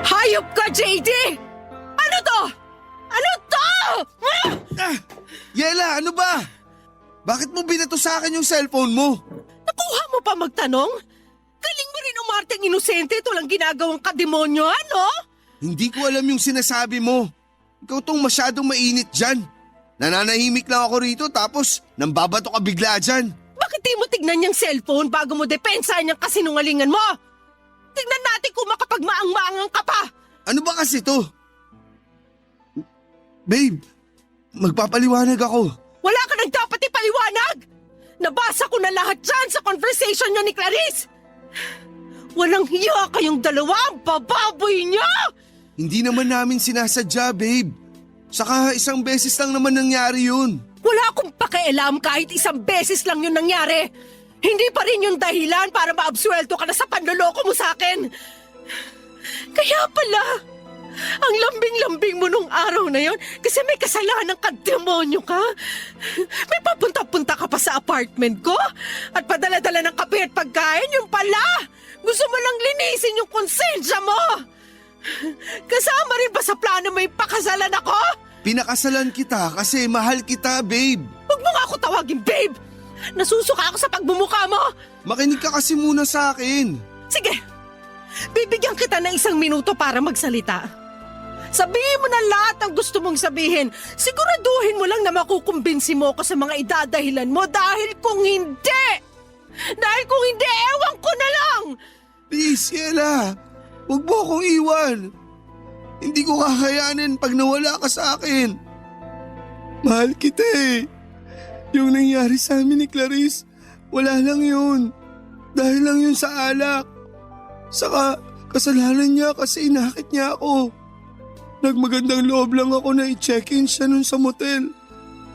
[SPEAKER 4] Hayop ka, JD! Ano to? Ano to?
[SPEAKER 3] Yela, ano ba? Bakit mo binato sa akin yung cellphone mo?
[SPEAKER 4] Nakuha mo pa magtanong? Galing mo rin umarteng inosente, ito lang ginagawang kademonyo, ano?
[SPEAKER 3] Hindi ko alam yung sinasabi mo. Ikaw tong masyadong mainit dyan. Nananahimik lang ako rito tapos nambabato ka bigla dyan.
[SPEAKER 4] Bakit di mo tignan yung cellphone bago mo depensahan yung kasinungalingan mo? Tignan natin kung makapagmaang-maangang ka pa!
[SPEAKER 3] Ano ba kasi to? Babe, magpapaliwanag ako.
[SPEAKER 4] Wala ka nang dapat ipaliwanag! Nabasa ko na lahat dyan sa conversation niyo ni Clarice! Walang hiya kayong dalawa, ang bababoy niyo!
[SPEAKER 3] Hindi naman namin sinasadya, babe. Saka 1 beses lang naman nangyari yun.
[SPEAKER 4] Wala akong pakialam kahit 1 beses lang yun nangyari. Hindi pa rin yung dahilan para maabsuelto ka na sa panloloko mo sa akin. Kaya pala, ang lambing-lambing mo nung araw na yon kasi may kasalanan ka, demonyo ka. May papunta-punta ka pa sa apartment ko at padala-dala ng kape at pagkain, yung pala. Gusto mo lang linisin yung konsensya mo. Kasama rin ba sa plano may pakasalan ako?
[SPEAKER 3] Pinakasalan kita kasi mahal kita, babe.
[SPEAKER 4] Huwag mo nga ako tawagin, babe. Nasusuka ako sa pagbumuka mo.
[SPEAKER 3] Makinig ka kasi muna sa akin.
[SPEAKER 4] Sige, bibigyan kita ng 1 minuto para magsalita. Sabihin mo na lahat ng gusto mong sabihin. Siguraduhin mo lang na makukumbinsi mo ako sa mga idadahilan mo dahil kung hindi, ewan ko na lang.
[SPEAKER 3] Please, Yela. Huwag mo akong iwan. Hindi ko kakayanin pag nawala ka sa akin. Mahal kita eh. Yung nangyari sa amin ni Clarice, wala lang yun. Dahil lang yun sa alak. Saka kasalanan niya kasi inakit niya ako. Nagmagandang loob lang ako na i-check-in siya nun sa motel.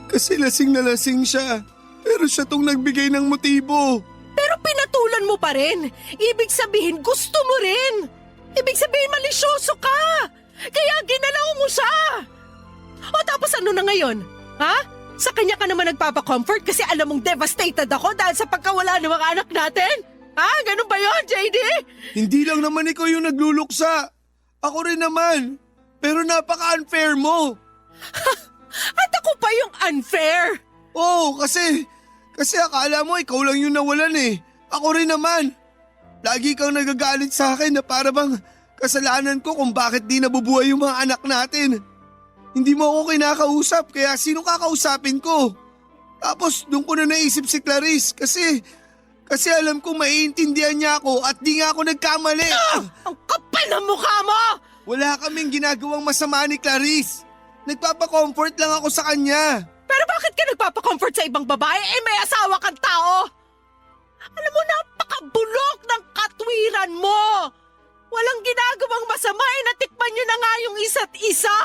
[SPEAKER 3] Kasi lasing na lasing siya. Pero siya tong nagbigay ng motibo.
[SPEAKER 4] Pero pinatulan mo pa rin. Ibig sabihin gusto mo rin. Ibig sabihin malisyoso ka. Kaya ginalaw mo siya. O tapos ano na ngayon? Ha? Sa kanya ka naman nagpapa-comfort kasi alam mong devastated ako dahil sa pagkawala ng mga anak natin? Ha? Ganun ba yun, JD?
[SPEAKER 3] Hindi lang naman ikaw yung nagluluksa. Ako rin naman. Pero napaka-unfair mo.
[SPEAKER 4] At ako pa yung unfair?
[SPEAKER 3] Oo, kasi akala mo ikaw lang yung nawalan eh. Ako rin naman. Lagi kang nagagalit sa akin na para bang kasalanan ko kung bakit di nabubuhay yung mga anak natin. Hindi mo ako kinakausap kaya sino kakausapin ko? Tapos doon ko na naisip si Clarice kasi alam kong maiintindihan niya ako at di nga ako nagkamali.
[SPEAKER 4] Ang kapal ng mukha mo!
[SPEAKER 3] Wala kaming ginagawang masama ni Clarice. Nagpapa-comfort lang ako sa kanya.
[SPEAKER 4] Pero bakit ka nagpapa-comfort sa ibang babae? May asawa kang tao! Alam mo, napakabulok ng katwiran mo! Walang ginagawang masama natikman nyo na nga yung isa't isa!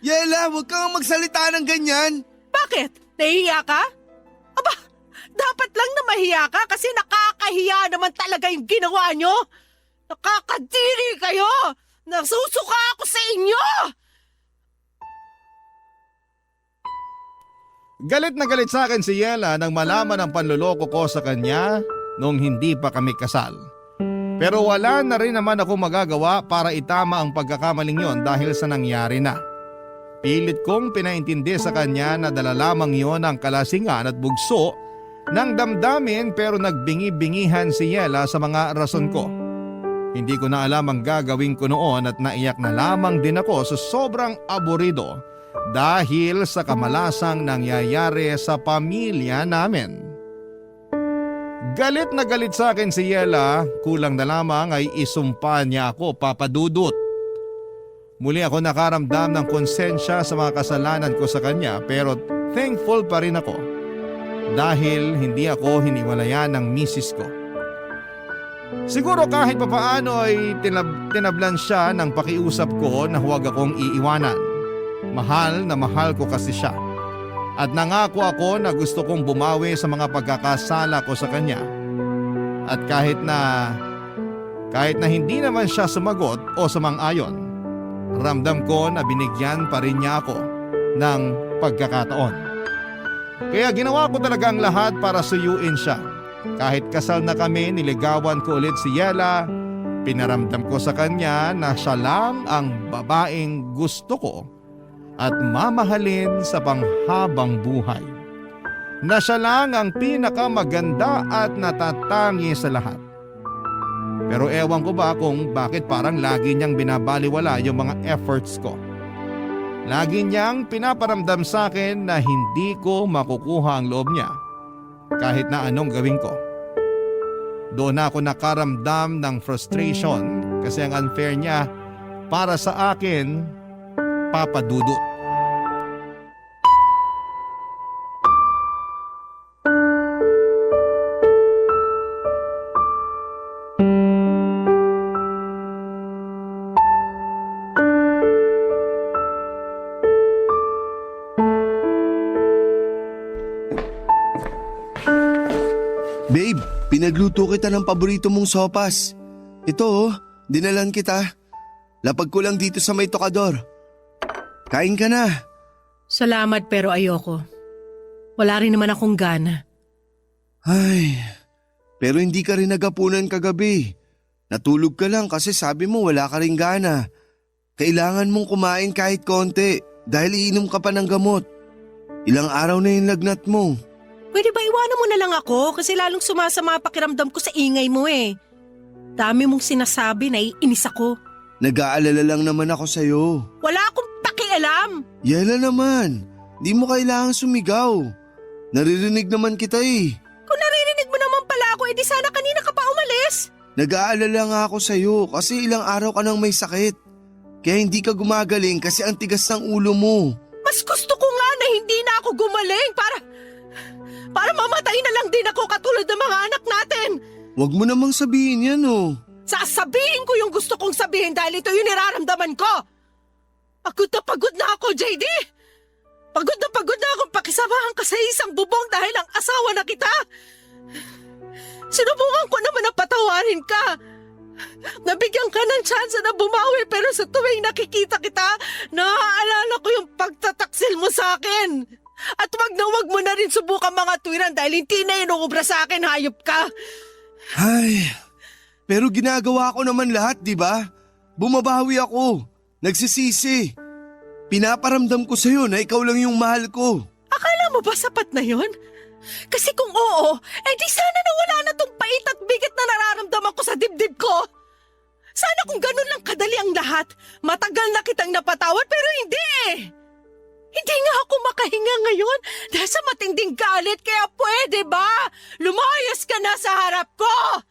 [SPEAKER 3] Yela, huwag kang magsalita ng ganyan.
[SPEAKER 4] Bakit? Nahihiya ka? Aba, dapat lang na mahiya ka kasi nakakahiya naman talaga yung ginawa nyo. Nakakadiri kayo! Nasusuka ako sa inyo!
[SPEAKER 1] Galit na galit sa akin si Yela nang malaman ang panluloko ko sa kanya nung hindi pa kami kasal. Pero wala na rin naman ako magagawa para itama ang pagkakamaling yon dahil sa nangyari na. Pilit kong pinaintindi sa kanya na dala lamang yon ang kalasingan at bugso ng damdamin pero nagbingi-bingihan si Yela sa mga rason ko. Hindi ko na alam ang gagawin ko noon at naiyak na lamang din ako sa sobrang aburido dahil sa kamalasang nangyayari sa pamilya namin. Galit na galit sa akin si Yela, kulang na lamang ay isumpa niya ako, Papa Dudut. Muli ako nakaramdam ng konsensya sa mga kasalanan ko sa kanya pero thankful pa rin ako dahil hindi ako hiniwalayan ng misis ko. Siguro kahit papaano ay tinablan siya ng pakiusap ko na huwag akong iiwanan. Mahal na mahal ko kasi siya. At nangako ako na gusto kong bumawi sa mga pagkakasala ko sa kanya. At kahit na hindi naman siya sumagot o sumang-ayon, ramdam ko na binigyan pa rin niya ako ng pagkakataon. Kaya ginawa ko talaga ang lahat para suyuin siya. Kahit kasal na kami, niligawan ko ulit si Yela. Pinaramdam ko sa kanya na siya lang ang babaeng gusto ko at mamahalin sa panghabang buhay. Na siya lang ang pinakamaganda at natatangi sa lahat. Pero ewan ko ba kung bakit parang lagi niyang binabaliwala yung mga efforts ko. Lagi niyang pinaparamdam sa akin na hindi ko makukuha ang loob niya kahit na anong gawin ko. Doon ako nakaramdam ng frustration kasi ang unfair niya para sa akin, Papa Dudut.
[SPEAKER 3] Babe, pinagluto kita ng paborito mong sopas. Ito dinalan kita. Lapag ko lang dito sa may tokador. Kain ka na.
[SPEAKER 4] Salamat pero ayoko. Wala rin naman akong gana.
[SPEAKER 3] Ay, pero hindi ka rin nagapunan kagabi. Natulog ka lang kasi sabi mo wala ka rin gana. Kailangan mong kumain kahit konti dahil iinom ka pa ng gamot. Ilang araw na yung lagnat mo.
[SPEAKER 4] Pwede ba iwanan mo na lang ako kasi lalong sumasama pakiramdam ko sa ingay mo eh. Dami mong sinasabi, naiinis ako.
[SPEAKER 3] Nag-aalala lang naman ako sa'yo.
[SPEAKER 4] Wala akong pakialam.
[SPEAKER 3] Yela naman, di mo kailangang sumigaw. Naririnig naman kita eh.
[SPEAKER 4] Kung naririnig mo naman pala ako, edi sana kanina ka pa umalis.
[SPEAKER 3] Nag-aalala nga ako sa'yo kasi ilang araw ka nang may sakit. Kaya hindi ka gumagaling kasi ang tigas ng ulo mo.
[SPEAKER 4] Mas gusto ko nga na hindi na ako gumaling para mamatay na lang din ako katulad ng mga anak natin.
[SPEAKER 3] Huwag mo namang sabihin yan
[SPEAKER 4] Sasabihin ko yung gusto kong sabihin dahil ito yung nararamdaman ko. Pagod na ako, JD. Pagod na akong pakisamahan ka sa isang bubong dahil ang asawa na kita. Sinubukan ko naman na patawarin ka. Nabigyan ka ng tsansa na bumawi pero sa tuwing nakikita kita, naaalala ko yung pagtataksil mo sa akin. At wag mo na rin subukan mga tuwiran dahil hindi na inuubra sa akin, hayop ka.
[SPEAKER 3] Ay, pero ginagawa ko naman lahat, di ba? Bumabawi ako. Nagsisisi. Pinaparamdam ko sa'yo na ikaw lang yung mahal ko.
[SPEAKER 4] Akala mo ba sapat na yon? Kasi kung oo, di sana nawala na tong pait at bigat na nararamdaman ko sa dibdib ko. Sana kung ganun lang kadali ang lahat, matagal na kitang napatawad pero hindi eh. Hindi nga ako makahinga ngayon dahil sa matinding galit kaya pwede ba? Lumayas ka na sa harap ko!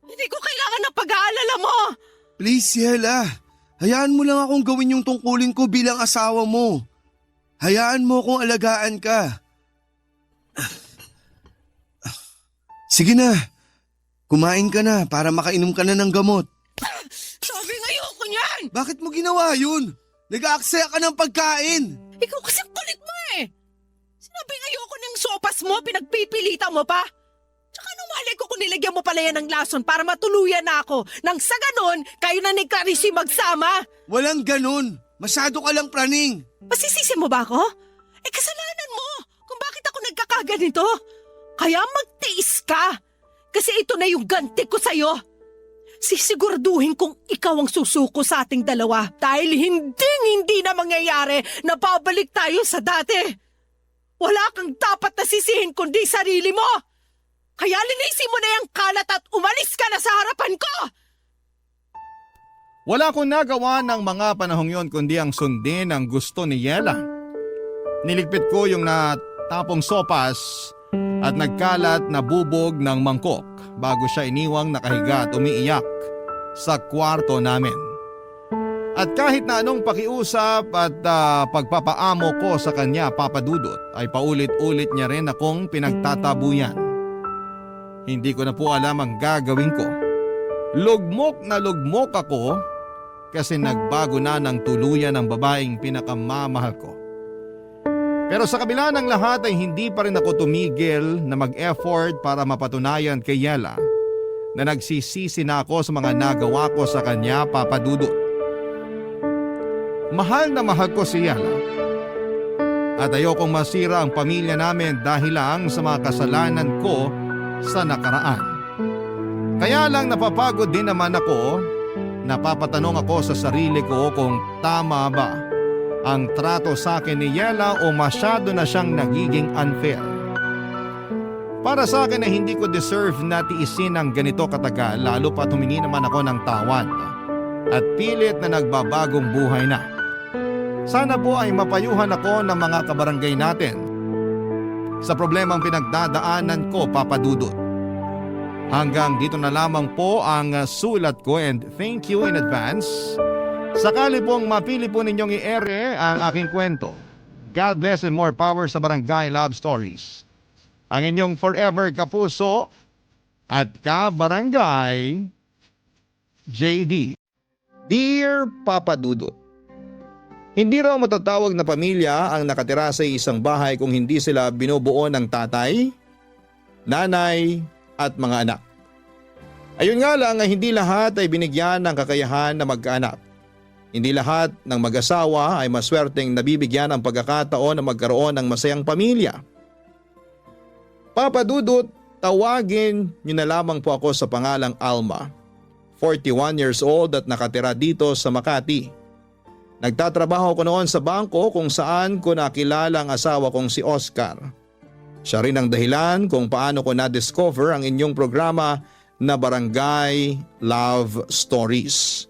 [SPEAKER 4] Hindi ko kailangan ng pag-aalala mo!
[SPEAKER 3] Please, Yela. Hayaan mo lang akong gawin yung tungkulin ko bilang asawa mo. Hayaan mo akong alagaan ka. Sige na. Kumain ka na para makainom ka na ng gamot.
[SPEAKER 4] Sabi ngayon ko niyan!
[SPEAKER 3] Bakit mo ginawa yun? Nag-aaksaya ka ng pagkain!
[SPEAKER 4] Ikaw kasi ang kulit mo eh! Sinabi ayoko ng sopas mo, pinagpipilitan mo pa! Tsaka nung malay ko kung nilagyan mo pala yan ng lason para matuluyan na ako. Nang sa ganon, kayo na ni Clarice magsama.
[SPEAKER 3] Walang ganun! Masyado ka lang praning!
[SPEAKER 4] Masisisi mo ba ako? Eh kasalanan mo kung bakit ako nagkakaganito. Kaya magtiis ka. Kasi ito na yung ganti ko sa'yo. Sisiguraduhin kong ikaw ang susuko sa ating dalawa dahil hindi na mangyayari na pabalik tayo sa dati. Wala kang dapat na sisihin kundi sarili mo. Kaya linisin mo na yung kalat at umalis ka na sa harapan ko!
[SPEAKER 1] Wala akong nagawa ng mga panahong yon kundi ang sundin ang gusto ni Yela. Niligpit ko yung natapong sopas at nagkalat na bubog ng mangkok bago siya iniwang nakahiga at umiiyak sa kwarto namin. At kahit na anong pakiusap at pagpapaamo ko sa kanya, Papa Dudut, ay paulit-ulit niya rin akong pinagtatabuyan. Hindi ko na po alam ang gagawin ko. Lugmok na lugmok ako kasi nagbago na ng tuluyan ang babaeng pinakamamahal ko. Pero sa kabila ng lahat ay hindi pa rin ako tumigil na mag-effort para mapatunayan kay Yela na nagsisisi na ako sa mga nagawa ko sa kanya, Papa Dudut. Mahal na mahal ko si Yela at ayokong masira ang pamilya namin dahil lang sa mga kasalanan ko sa nakaraan. Kaya lang napapagod din naman ako, napapatanong ako sa sarili ko kung tama ba ang trato sa akin ni Yela o masyado na siyang nagiging unfair. Para sa akin ay hindi ko deserve na tiisin ang ganito katagal, lalo pa humingi naman ako ng tawad at pilit na nagbabagong buhay na. Sana po ay mapayuhan ako ng mga kabarangay natin sa problemang pinagdadaanan ko, Papa Dudut. Hanggang dito na lamang po ang sulat ko and thank you in advance. Sakali pong mapili po ninyong i-ere ang aking kwento. God bless and more power sa Barangay Love Stories. Ang inyong forever kapuso at kabarangay, JD. Dear Papa Dudut, hindi raw matatawag na pamilya ang nakatira sa isang bahay kung hindi sila binubuo ng tatay, nanay at mga anak. Ayun nga lang ay hindi lahat ay binigyan ng kakayahan na magkaanak. Hindi lahat ng mag-asawa ay maswerteng nabibigyan ng pagkakataon na magkaroon ng masayang pamilya. Papa Dudut, tawagin niyo na lamang po ako sa pangalang Alma, 41 years old at nakatira dito sa Makati. Nagtatrabaho ko noon sa bangko kung saan ko nakilala ang asawa kong si Oscar. Siya rin ang dahilan kung paano ko na-discover ang inyong programa na Barangay Love Stories.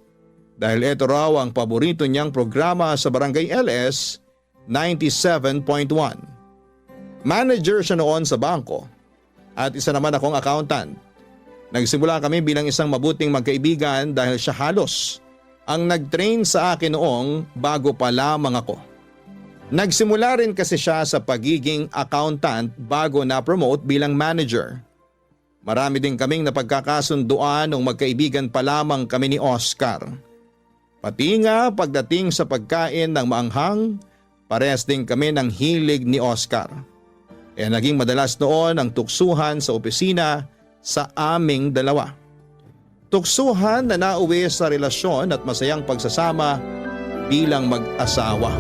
[SPEAKER 1] Dahil ito raw ang paborito niyang programa sa Barangay LS 97.1. Manager siya noon sa bangko at isa naman akong accountant. Nagsimula kami bilang isang mabuting magkaibigan dahil siya halos ang nag-train sa akin noong bago pa lamang ako. Nagsimula rin kasi siya sa pagiging accountant bago na-promote bilang manager. Marami din kaming napagkakasunduan nung magkaibigan pa lamang kami ni Oscar. Pati nga pagdating sa pagkain ng maanghang, parehas din kami ng hilig ni Oscar. Kaya naging madalas noon ang tuksuhan sa opisina sa aming dalawa. Tuksuhan na nauwi sa relasyon at masayang pagsasama bilang mag-asawa.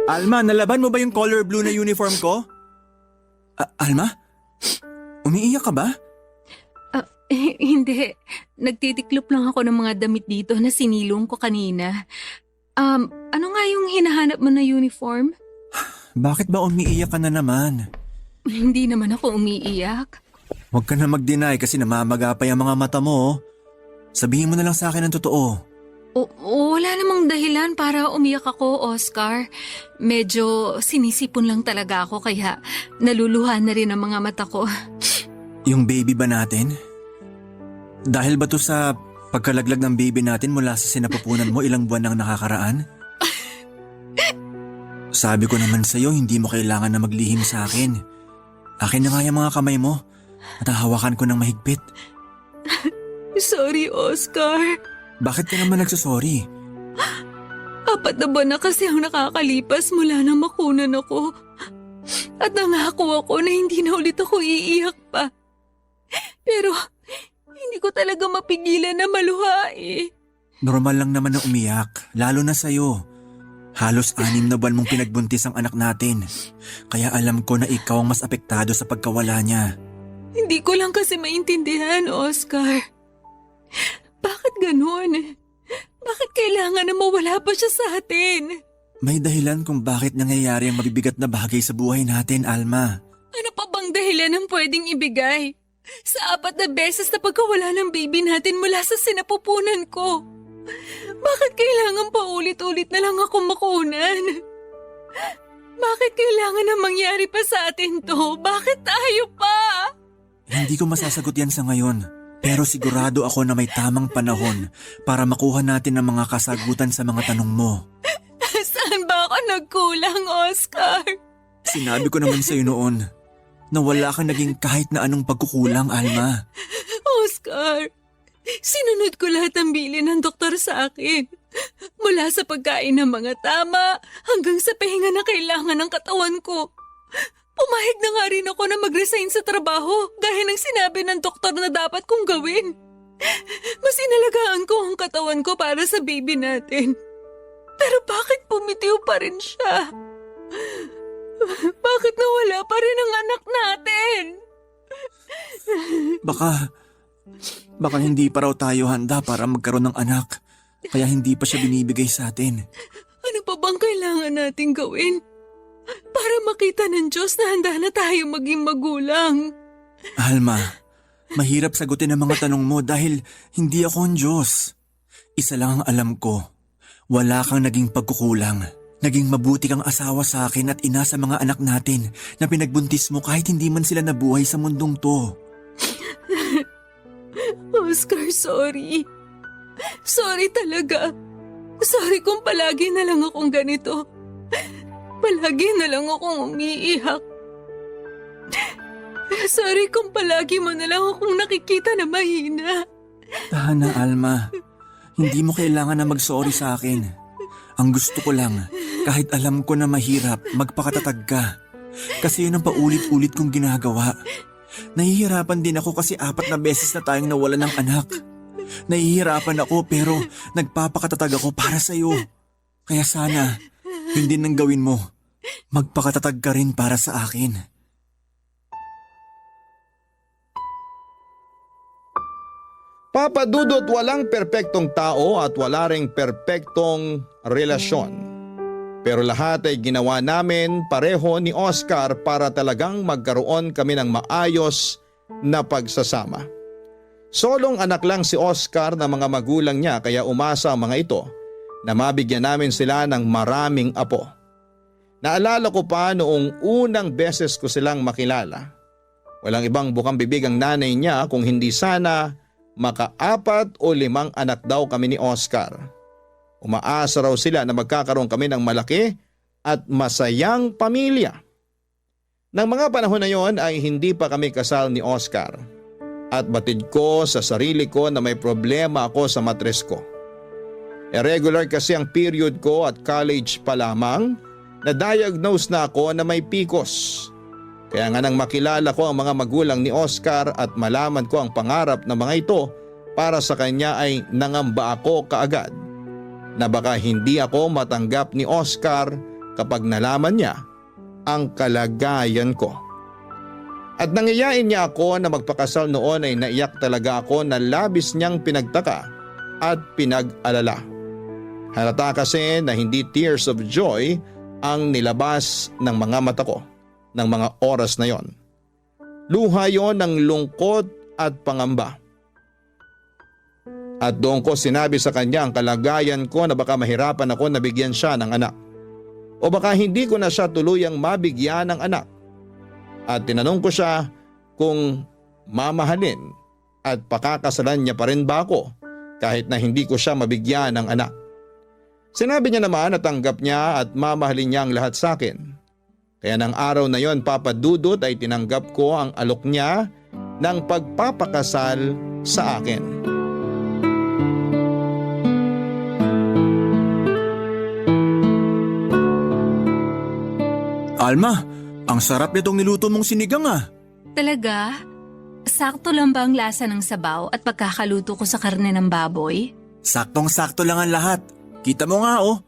[SPEAKER 7] Alma, nalaban mo ba yung color blue na uniform ko? Alma? Umiiyak ka ba?
[SPEAKER 8] Hindi. Nagtitiklop lang ako ng mga damit dito na sinilong ko kanina. Ano nga yung hinahanap mo na uniform?
[SPEAKER 7] Bakit ba umiiyak ka na naman?
[SPEAKER 8] Hindi naman ako umiiyak.
[SPEAKER 7] Huwag ka na mag-deny kasi namamagapay ang mga mata mo. Sabihin mo na lang sa akin ang totoo.
[SPEAKER 8] Wala namang dahilan para umiyak ako, Oscar. Medyo sinisipon lang talaga ako kaya naluluhan na rin ang mga mata ko.
[SPEAKER 7] Yung baby ba natin? Dahil ba to sa pagkalaglag ng baby natin mula sa sinapupunan mo ilang buwan nang nakakaraan? Sabi ko naman sa'yo, hindi mo kailangan na maglihim sa akin. Akin na nga yung mga kamay mo at hahawakan ko ng mahigpit.
[SPEAKER 8] Sorry, Oscar.
[SPEAKER 7] Bakit ka naman nagsasorry?
[SPEAKER 8] 4 na buwan na kasi ang nakakalipas mula nang makunan ako. At nangako ako na hindi na ulit ako iiyak pa. Pero hindi ko talaga mapigilan na maluha eh.
[SPEAKER 7] Normal lang naman na umiyak, lalo na sa'yo. Halos 6 na buwan mong pinagbuntis ang anak natin. Kaya alam ko na ikaw ang mas apektado sa pagkawala niya.
[SPEAKER 8] Hindi ko lang kasi maintindihan, Oscar. Bakit ganun? Bakit kailangan na mawala pa siya sa atin?
[SPEAKER 7] May dahilan kung bakit nangyayari ang mabibigat na bagay sa buhay natin, Alma.
[SPEAKER 8] Ano pa bang dahilan ang pwedeng ibigay? Sa 4 na beses na pagkawala ng baby natin mula sa sinapupunan ko. Bakit kailangan pa ulit-ulit na lang ako makunan? Bakit kailangan na mangyari pa sa atin to? Bakit tayo pa?
[SPEAKER 7] Hindi ko masasagot yan sa ngayon. Pero sigurado ako na may tamang panahon para makuha natin ang mga kasagutan sa mga tanong mo.
[SPEAKER 8] Saan ba ako nagkulang, Oscar?
[SPEAKER 7] Sinabi ko naman sa'yo noon na wala kang naging kahit na anong pagkukulang, Alma.
[SPEAKER 8] Oscar, sinunod ko lahat ng bilin ng doktor sa akin. Mula sa pagkain ng mga tama hanggang sa pahinga na kailangan ng katawan ko. Pumahig na nga rin ako na mag-resign sa trabaho dahil ng sinabi ng doktor na dapat kong gawin. Mas inalagaan ko ang katawan ko para sa baby natin. Pero bakit pumitiw pa rin siya? Bakit nawala pa rin ang anak natin?
[SPEAKER 7] Baka hindi pa raw tayo handa para magkaroon ng anak. Kaya hindi pa siya binibigay sa atin.
[SPEAKER 8] Ano pa bang kailangan nating gawin? Para makita ng Diyos na handa na tayo maging magulang.
[SPEAKER 7] Alma, mahirap sagutin ang mga tanong mo dahil hindi ako ang Diyos. Isa lang ang alam ko. Wala kang naging pagkukulang. Naging mabuti kang asawa sa akin at ina sa mga anak natin na pinagbuntis mo kahit hindi man sila nabuhay sa mundong to.
[SPEAKER 8] Oscar, sorry. Sorry talaga. Sorry kung palagi na lang akong ganito. Palagi na lang akong umiiyak. Sorry kung palagi mo na lang akong nakikita na mahina.
[SPEAKER 7] Tahan na, Alma. Hindi mo kailangan na mag-sorry sa akin. Ang gusto ko lang, kahit alam ko na mahirap, magpakatatag ka. Kasi yun ang paulit-ulit kong ginagawa. Nahihirapan din ako kasi 4 na beses na tayong nawala ng anak. Nahihirapan ako pero nagpapakatatag ako para sa'yo. Kaya sana, yun din ang gawin mo. Magpakatatag ka rin para sa akin.
[SPEAKER 1] Papa Dudut, walang perpektong tao at wala ring perpektong relasyon. Pero lahat ay ginawa namin pareho ni Oscar para talagang magkaroon kami ng maayos na pagsasama. Solong anak lang si Oscar na mga magulang niya kaya umasa ang mga ito na mabigyan namin sila ng maraming apo. Naalala ko pa noong unang beses ko silang makilala. Walang ibang bukang bibig ang nanay niya kung hindi sana maka-4 o 5 anak daw kami ni Oscar. Umaasa raw sila na magkakaroon kami ng malaki at masayang pamilya. Nang mga panahon na yon ay hindi pa kami kasal ni Oscar. At batid ko sa sarili ko na may problema ako sa matres ko. Irregular kasi ang period ko at college pa lamang na-diagnose na ako na may PCOS. Kaya nga nang makilala ko ang mga magulang ni Oscar at malaman ko ang pangarap ng mga ito para sa kanya ay nangamba ako kaagad na baka hindi ako matanggap ni Oscar kapag nalaman niya ang kalagayan ko. At nangyayain niya ako na magpakasal noon ay naiyak talaga ako na labis niyang pinagtaka at pinag-alala. Halata kasi na hindi tears of joy ang nilabas ng mga mata ko ng mga oras na yon. Luha yon ng lungkot at pangamba. At doon ko sinabi sa kanya ang kalagayan ko na baka mahirapan ako na bigyan siya ng anak. O baka hindi ko na siya tuluyang mabigyan ng anak. At tinanong ko siya kung mamahalin at pakakasalan niya pa rin ba ako kahit na hindi ko siya mabigyan ng anak. Sinabi niya naman na tanggap niya at mamahalin niya ang lahat sa akin. Kaya ng araw na yon, Papa Dudut, ay tinanggap ko ang alok niya ng pagpapakasal sa akin.
[SPEAKER 7] Alma, ang sarap nitong niluto mong sinigang ah.
[SPEAKER 8] Talaga? Sakto lang ba ang lasa ng sabaw at pagkakaluto ko sa karne ng baboy?
[SPEAKER 7] Saktong-sakto lang ang lahat. Kita mo nga oh,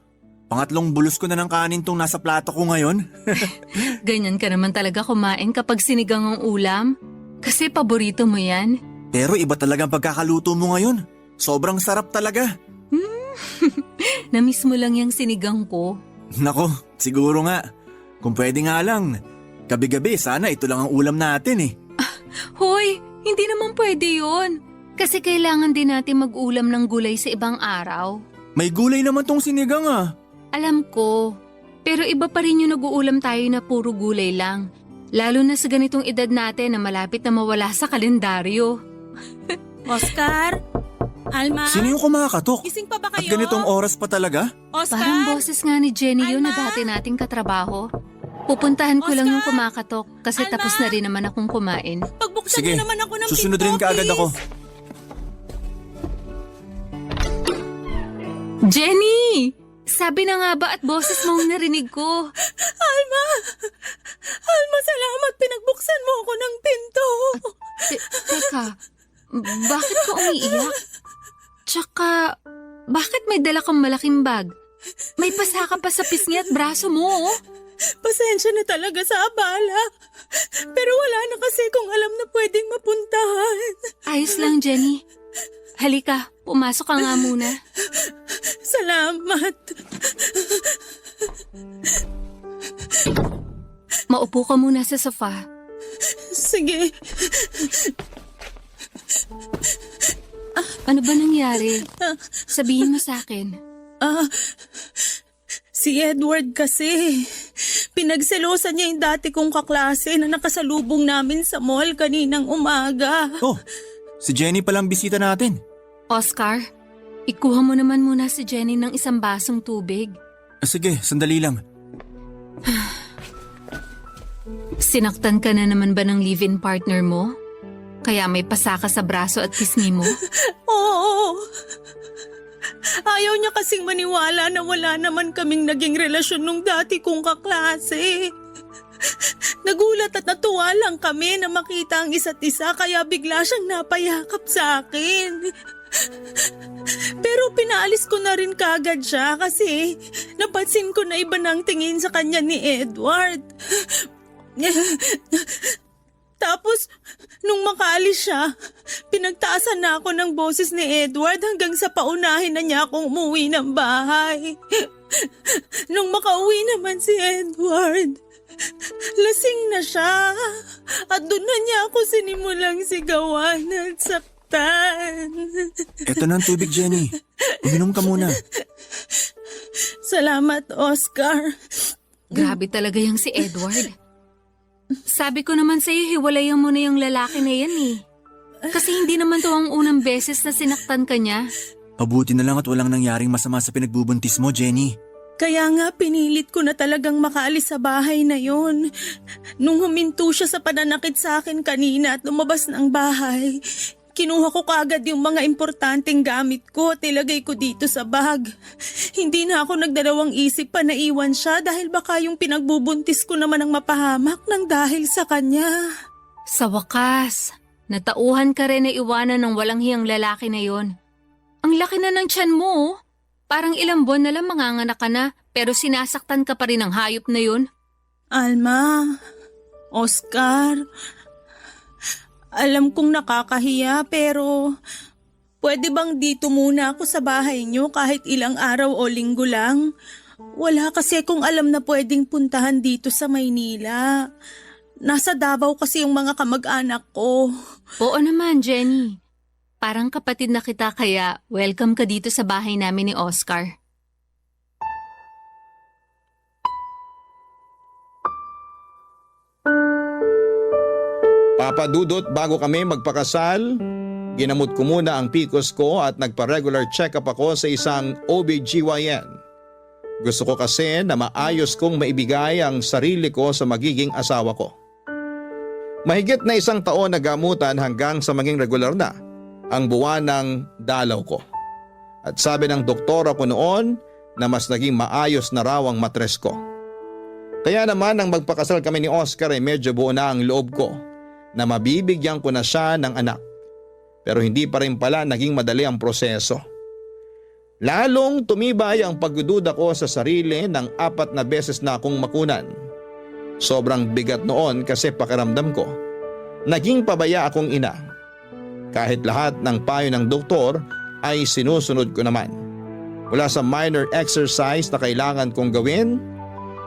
[SPEAKER 7] pangatlong bulos ko na ng kanin tong nasa plato ko ngayon.
[SPEAKER 8] Ganyan ka naman talaga kumain kapag sinigang ang ulam. Kasi paborito mo yan.
[SPEAKER 7] Pero iba talagang pagkakaluto mo ngayon. Sobrang sarap talaga.
[SPEAKER 8] Namiss mo lang yung sinigang ko.
[SPEAKER 7] Nako, siguro nga. Kung pwede nga lang, gabi-gabi sana ito lang ang ulam natin eh.
[SPEAKER 8] Hoy, hindi naman pwede yun. Kasi kailangan din natin mag-ulam ng gulay sa ibang araw.
[SPEAKER 7] May gulay naman tong sinigang ah.
[SPEAKER 8] Alam ko, pero iba pa rin yung nag-uulam tayo na puro gulay lang. Lalo na sa ganitong edad natin na malapit na mawala sa kalendaryo.
[SPEAKER 9] Oscar? Alma?
[SPEAKER 7] Sino yung kumakatok?
[SPEAKER 9] Gising pa ba
[SPEAKER 7] At
[SPEAKER 9] kayo?
[SPEAKER 7] ganitong oras pa talaga?
[SPEAKER 9] Oscar?
[SPEAKER 8] Parang boses nga ni Jenny yun na
[SPEAKER 9] Alma?
[SPEAKER 8] dati nating katrabaho. Pupuntahan ko lang
[SPEAKER 9] Oscar?
[SPEAKER 8] yung kumakatok kasi
[SPEAKER 9] Alma?
[SPEAKER 8] tapos na rin naman akong kumain.
[SPEAKER 9] Pagbuksan
[SPEAKER 7] Sige,
[SPEAKER 9] niyo naman ako ng
[SPEAKER 7] susunod
[SPEAKER 9] pinto,
[SPEAKER 7] rin kaagad
[SPEAKER 9] please.
[SPEAKER 7] ako.
[SPEAKER 8] Jenny! Sabi na nga ba at boses mong narinig ko?
[SPEAKER 9] Alma! Alma, salamat. Pinagbuksan mo ako ng pinto.
[SPEAKER 8] Teka, bakit ka umiiyak? Tsaka, bakit may dala kang malaking bag? May pasa ka pa sa pisngi at braso mo, oh.
[SPEAKER 9] Pasensya na talaga sa abala. Pero wala na kasi kung alam na pwedeng mapuntahan.
[SPEAKER 8] Ayos lang, Jenny. Halika, pumasok ka nga muna.
[SPEAKER 9] Salamat.
[SPEAKER 8] Maupo ka muna sa sofa.
[SPEAKER 9] Sige.
[SPEAKER 8] Ano ba nangyari? Sabihin mo sa akin.
[SPEAKER 9] Si Edward kasi. Pinagselosan niya yung dati kong kaklase na nakasalubong namin sa mall kaninang umaga.
[SPEAKER 7] Oh, si Jenny palang bisita natin.
[SPEAKER 8] Oscar, ikuha mo naman muna si Jenny ng isang basong tubig.
[SPEAKER 7] Sige, sandali lang.
[SPEAKER 8] Sinaktan ka na naman ba ng live-in partner mo? Kaya may pasa ka sa braso at pisngi mo?
[SPEAKER 9] Oo. Ayaw niya kasing maniwala na wala naman kaming naging relasyon nung dati kong kaklase. Nagulat at natuwa lang kami na makita ang isa't isa kaya bigla siyang napayakap sa akin. Pero pinaalis ko na rin kagad siya kasi napansin ko na iba nang tingin sa kanya ni Edward. Tapos, nung makaalis siya, pinagtaasan na ako ng boses ni Edward hanggang sa paunahin na niya akong umuwi ng bahay. Nung makauwi naman si Edward, lasing na siya. At doon na niya ako sinimulang sigawan at saktan.
[SPEAKER 7] Eto na ang tubig, Jenny. Uminom ka muna.
[SPEAKER 9] Salamat, Oscar.
[SPEAKER 8] Grabe talaga yung si Edward. Sabi ko naman sa'yo, hiwalayan mo na yung lalaki na yan eh. Kasi hindi naman to ang unang beses na sinaktan ka niya.
[SPEAKER 7] Mabuti na lang at walang nangyaring masama sa pinagbubuntis mo, Jenny.
[SPEAKER 9] Kaya nga pinilit ko na talagang makaalis sa bahay na yon. Nung huminto siya sa pananakit sa akin kanina at lumabas ng bahay, kinuha ko kaagad yung mga importanteng gamit ko at ilagay ko dito sa bag. Hindi na ako nagdalawang isip pa na iwan siya dahil baka yung pinagbubuntis ko naman ang mapahamak ng dahil sa kanya.
[SPEAKER 8] Sa wakas, natauhan ka rin na iwanan ng walang hiyang lalaki na yon. Ang laki na ng tiyan mo, oh. Parang ilang buwan na lang manganganak ka na, pero sinasaktan ka pa rin ng hayop na yon.
[SPEAKER 9] Alma, Oscar, alam kong nakakahiya pero pwede bang dito muna ako sa bahay niyo kahit ilang araw o linggo lang? Wala kasi akong alam na pwedeng puntahan dito sa Maynila. Nasa Davao kasi yung mga kamag-anak ko.
[SPEAKER 8] Oo naman, Jenny. Parang kapatid na kita kaya welcome ka dito sa bahay namin ni Oscar.
[SPEAKER 1] Papa Dudut, bago kami magpakasal, ginamot ko muna ang PCOS ko at nagpa-regular check-up ako sa isang OBGYN. Gusto ko kasi na maayos kong maibigay ang sarili ko sa magiging asawa ko. Mahigit na 1 taon na gamutan hanggang sa maging regular na ang buwan ng dalaw ko. At sabi ng doktora ko noon na mas naging maayos na raw ang matres ko. Kaya naman nang magpakasal kami ni Oscar ay medyo buo na ang loob ko na mabibigyan ko na siya ng anak. Pero hindi pa rin pala naging madali ang proseso. Lalong tumibay ang pagdududa ko sa sarili ng 4 na beses na akong makunan. Sobrang bigat noon kasi pakiramdam ko. Naging pabaya akong ina. Kahit lahat ng payo ng doktor ay sinusunod ko naman. Mula sa minor exercise na kailangan kong gawin,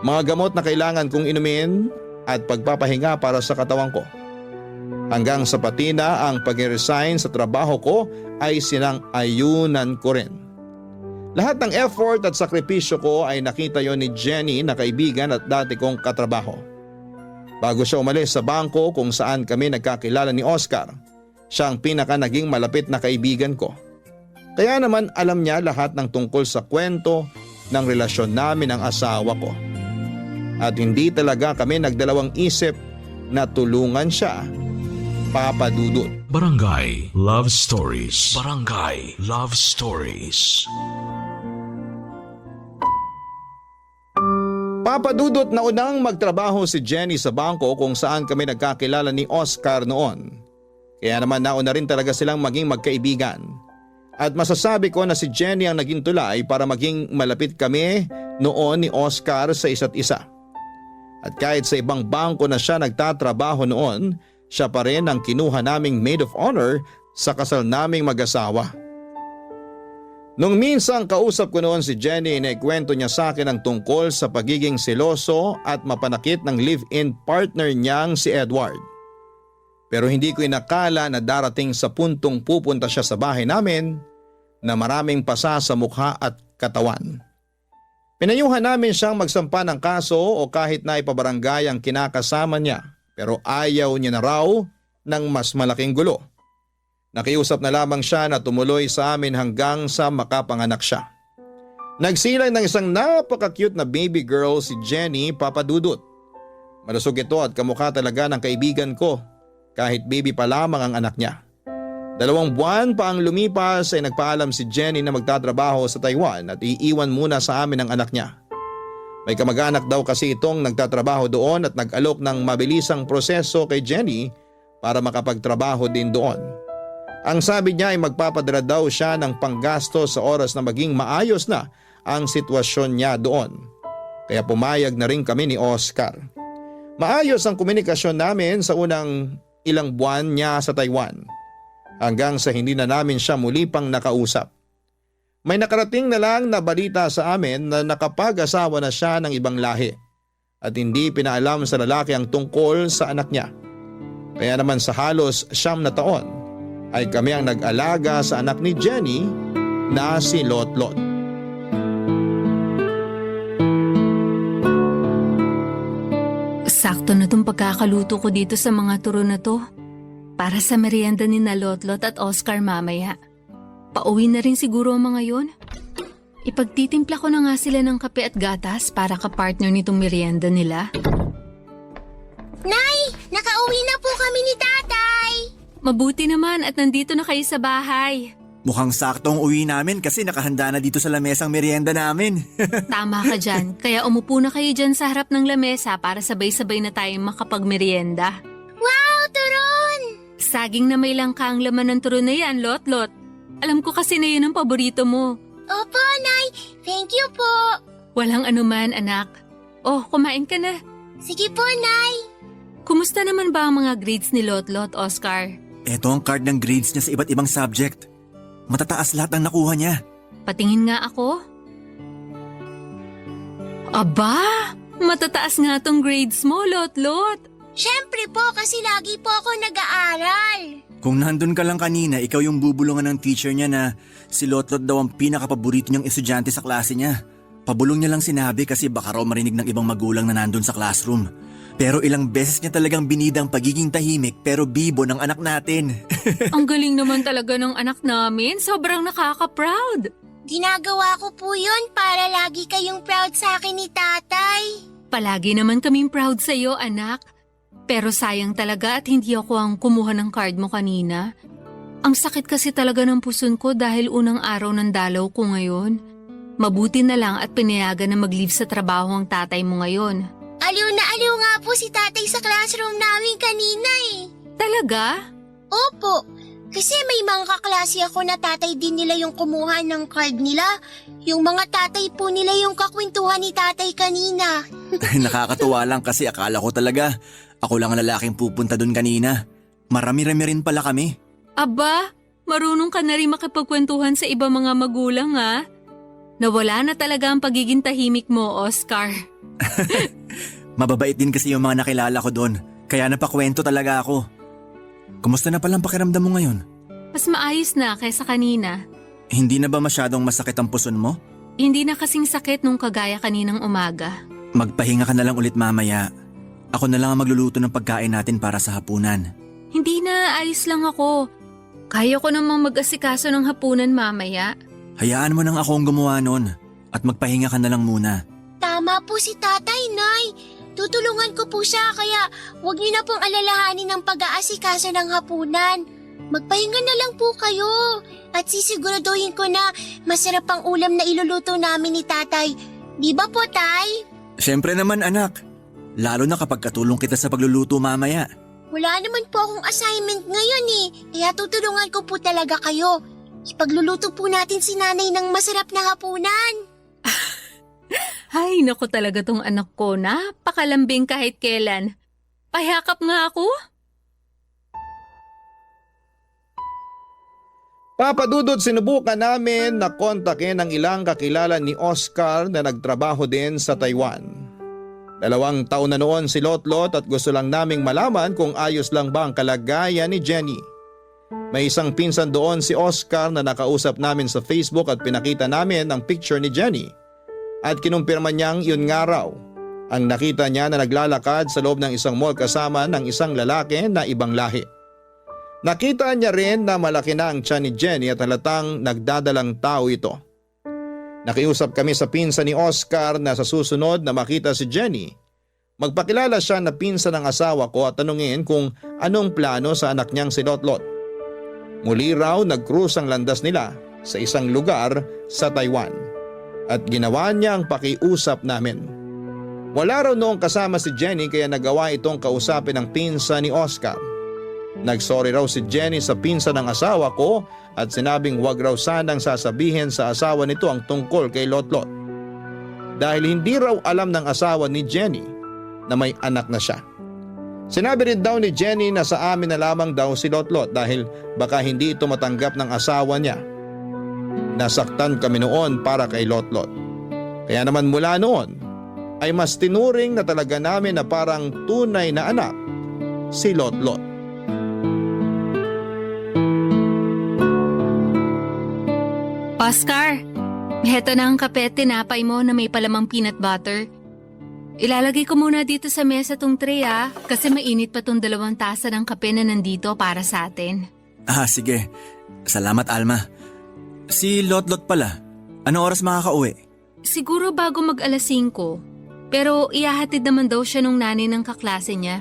[SPEAKER 1] mga gamot na kailangan kong inumin at pagpapahinga para sa katawan ko. Hanggang sa pati na ang pag-resign sa trabaho ko ay sinang-ayunan ko rin. Lahat ng effort at sakripisyo ko ay nakita yon ni Jenny na kaibigan at dati kong katrabaho. Bago siya umalis sa bangko kung saan kami nagkakilala ni Oscar, siya ang pinaka naging malapit na kaibigan ko. Kaya naman alam niya lahat ng tungkol sa kwento ng relasyon namin ng asawa ko. At hindi talaga kami nagdalawang isip na tulungan siya, Papa Dudut.
[SPEAKER 6] Barangay Love Stories. Barangay Love Stories.
[SPEAKER 1] Papa Dudut, naunang magtrabaho si Jenny sa bangko kung saan kami nagkakilala ni Oscar noon. Kaya naman nauna rin talaga silang maging magkaibigan. At masasabi ko na si Jenny ang naging tulay para maging malapit kami noon ni Oscar sa isa't isa. At kahit sa ibang bangko na siya nagtatrabaho noon, siya pa rin ang kinuha naming maid of honor sa kasal naming mag-asawa. Nung minsan kausap ko noon si Jenny, naikwento niya sa akin ang tungkol sa pagiging seloso at mapanakit ng live-in partner niyang si Edward. Pero hindi ko inakala na darating sa puntong pupunta siya sa bahay namin na maraming pasa sa mukha at katawan. Pinayuhan namin siyang magsampa ng kaso o kahit na ipabarangay ang kinakasama niya. Pero ayaw niya na raw ng mas malaking gulo. Nakiusap na lamang siya na tumuloy sa amin hanggang sa makapanganak siya. Nagsilay ng isang napaka-cute na baby girl si Jenny, Papa Dudut. Malusog ito at kamukha talaga ng kaibigan ko kahit baby pa lamang ang anak niya. 2 buwan pa ang lumipas ay nagpaalam si Jenny na magtatrabaho sa Taiwan at iiwan muna sa amin ang anak niya. May kamag-anak daw kasi itong nagtatrabaho doon at nag-alok ng mabilisang proseso kay Jenny para makapagtrabaho din doon. Ang sabi niya ay magpapadala daw siya ng panggasto sa oras na maging maayos na ang sitwasyon niya doon. Kaya pumayag na rin kami ni Oscar. Maayos ang komunikasyon namin sa unang ilang buwan niya sa Taiwan. Hanggang sa hindi na namin siya muli pang nakausap. May nakarating na lang na balita sa amin na nakapag-asawa na siya ng ibang lahi at hindi pinaalam sa lalaki ang tungkol sa anak niya. Kaya naman sa halos 9 na taon ay kami ang nag-alaga sa anak ni Jenny na si Lotlot.
[SPEAKER 8] Sakto na tong pagkakaluto ko dito sa mga turo na to. Para sa merienda ni na Lotlot at Oscar mamaya. Pauwi na rin siguro ang mga yon. Ipagtitimpla ko na nga sila ng kape at gatas para kapartner nitong merienda nila.
[SPEAKER 10] Nay! Nakauwi na po kami ni Tatay!
[SPEAKER 8] Mabuti naman at nandito na kayo sa bahay.
[SPEAKER 7] Mukhang saktong uwi namin kasi nakahanda na dito sa lamesang merienda namin.
[SPEAKER 8] Tama ka dyan, kaya umupo na kayo dyan sa harap ng lamesa para sabay-sabay na tayong makapagmerienda.
[SPEAKER 10] Wow! Turon!
[SPEAKER 8] Saging na may langka ang laman ng turon na yan, Lotlot. Alam ko kasi na yun ang paborito mo.
[SPEAKER 10] Opo, Nay! Thank you po!
[SPEAKER 8] Walang anuman, anak. Oh, kumain ka na.
[SPEAKER 10] Sige po, Nay!
[SPEAKER 8] Kumusta naman ba ang mga grades ni Lotlot, Oscar?
[SPEAKER 7] Eto ang card ng grades niya sa iba't ibang subject. Matataas lahat ng nakuha niya.
[SPEAKER 8] Patingin nga ako. Aba! Matataas nga tong grades mo, Lotlot.
[SPEAKER 10] Siyempre po kasi lagi po ako nag-aaral.
[SPEAKER 7] Kung nandun ka lang kanina, ikaw yung bubulungan ng teacher niya na si Lotlot daw ang pinakapaborito niyang estudyante sa klase niya. Pabulong niya lang sinabi kasi baka raw marinig ng ibang magulang na nandun sa classroom. Pero ilang beses niya talagang binidang pagiging tahimik pero bibo ng anak natin.
[SPEAKER 8] Ang galing naman talaga ng anak namin. Sobrang nakaka-proud.
[SPEAKER 10] Ginagawa ko po yun para lagi kayong proud sa akin ni tatay.
[SPEAKER 8] Palagi naman kaming proud sa iyo, anak. Pero sayang talaga at hindi ako ang kumuha ng card mo kanina. Ang sakit kasi talaga ng puson ko dahil unang araw ng dalaw ko ngayon. Mabuti na lang at pinayagan na mag-leave sa trabaho ang tatay mo ngayon.
[SPEAKER 10] Aliw na aliw nga po si tatay sa classroom namin kanina eh.
[SPEAKER 8] Talaga?
[SPEAKER 10] Opo, kasi may mga kaklase ako na tatay din nila yung kumuha ng card nila. Yung mga tatay po nila yung kakwentuhan ni tatay kanina.
[SPEAKER 7] Nakakatuwa lang kasi akala ko talaga ako lang ang lalaking pupunta dun kanina. Marami-rami rin pala kami.
[SPEAKER 8] Aba, marunong ka na rin makipagkwentuhan sa ibang mga magulang ha? Nawala na talaga ang pagiging tahimik mo, Oscar.
[SPEAKER 7] Mababait din kasi yung mga nakilala ko doon, kaya napakwento talaga ako. Kumusta na palang pakiramdam mo ngayon?
[SPEAKER 8] Mas maayos na kaysa kanina.
[SPEAKER 7] Hindi na ba masyadong masakit ang puson mo?
[SPEAKER 8] Hindi na kasing sakit nung kagaya kaninang umaga.
[SPEAKER 7] Magpahinga ka na lang ulit mamaya. Ako na lang ang magluluto ng pagkain natin para sa hapunan.
[SPEAKER 8] Hindi na, ayos lang ako. Kaya ko namang mag-asikaso ng hapunan mamaya.
[SPEAKER 7] Hayaan mo nang ako ang gumawa nun at magpahinga ka na lang muna.
[SPEAKER 10] Tama po si tatay, Nay. Tutulungan ko po siya kaya huwag niyo na pong alalahanin ng pag-aasikaso ng hapunan. Magpahinga na lang po kayo at sisiguraduhin ko na masarap ang ulam na iluluto namin ni tatay. Di ba po, tay?
[SPEAKER 7] Siyempre naman anak. Lalo na kapag katulong kita sa pagluluto mamaya.
[SPEAKER 10] Wala naman po akong assignment ngayon eh. Kaya tutulungan ko po talaga kayo. Ipagluluto po natin si nanay ng masarap na hapunan.
[SPEAKER 8] Ay, naku talaga tong anak ko. Napakalambing kahit kailan. Pahyakap nga ako.
[SPEAKER 1] Papadudod, sinubukan namin na kontakin ang ilang kakilala ni Oscar na nagtrabaho din sa Taiwan. 2 taon na noon si Lotlot at gusto lang naming malaman kung ayos lang ba ang kalagayan ni Jenny. May isang pinsan doon si Oscar na nakausap namin sa Facebook at pinakita namin ang picture ni Jenny. At kinumpirma niyang yun nga raw. Ang nakita niya na naglalakad sa loob ng isang mall kasama ng isang lalaki na ibang lahi. Nakita niya rin na malaki na ang tiyan ni Jenny at halatang nagdadalang tao ito. Nakiusap kami sa pinsan ni Oscar na sa susunod na makita si Jenny, magpakilala siya na pinsan ng asawa ko at tanungin kung anong plano sa anak niyang si Lotlot. Muli raw nag-cruise ang landas nila sa isang lugar sa Taiwan at ginawa niya ang pakiusap namin. Wala raw noong kasama si Jenny kaya nagawa itong kausapin ng pinsan ni Oscar. Nagsorry raw si Jenny sa pinsan ng asawa ko at sinabing wag raw sanang sasabihin sa asawa nito ang tungkol kay Lotlot. Dahil hindi raw alam ng asawa ni Jenny na may anak na siya. Sinabi rin daw ni Jenny na sa amin na lamang daw si Lotlot dahil baka hindi ito matanggap ng asawa niya. Nasaktan kami noon para kay Lotlot. Kaya naman mula noon ay mas tinuring na talaga namin na parang tunay na anak si Lotlot.
[SPEAKER 8] Oscar, heto na ang kape at tinapay mo na may palamang peanut butter. Ilalagay ko muna dito sa mesa tong tray kasi mainit pa tong 2 tasa ng kape na nandito para sa atin.
[SPEAKER 7] Sige. Salamat Alma. Si Lotlot pala, ano oras makakauwi?
[SPEAKER 8] Siguro bago mag-alas 5. Pero ihahatid naman daw siya nung nanay ng kaklase niya.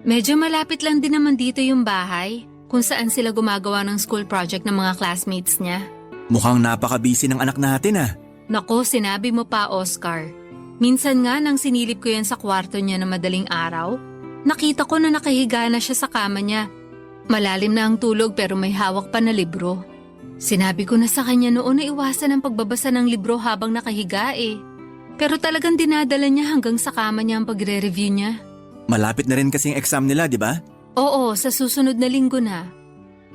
[SPEAKER 8] Medyo malapit lang din naman dito yung bahay kung saan sila gumagawa ng school project ng mga classmates niya.
[SPEAKER 7] Mukhang napaka-busy ng anak natin
[SPEAKER 8] Nako, sinabi mo pa, Oscar. Minsan nga nang sinilip ko yan sa kwarto niya na madaling araw, nakita ko na nakahiga na siya sa kama niya. Malalim na ang tulog pero may hawak pa na libro. Sinabi ko na sa kanya noon na iwasan ang pagbabasa ng libro habang nakahiga Pero talagang dinadala niya hanggang sa kama niya ang pagre-review niya.
[SPEAKER 7] Malapit na rin kasing exam nila, di ba?
[SPEAKER 8] Oo, sa susunod na linggo na.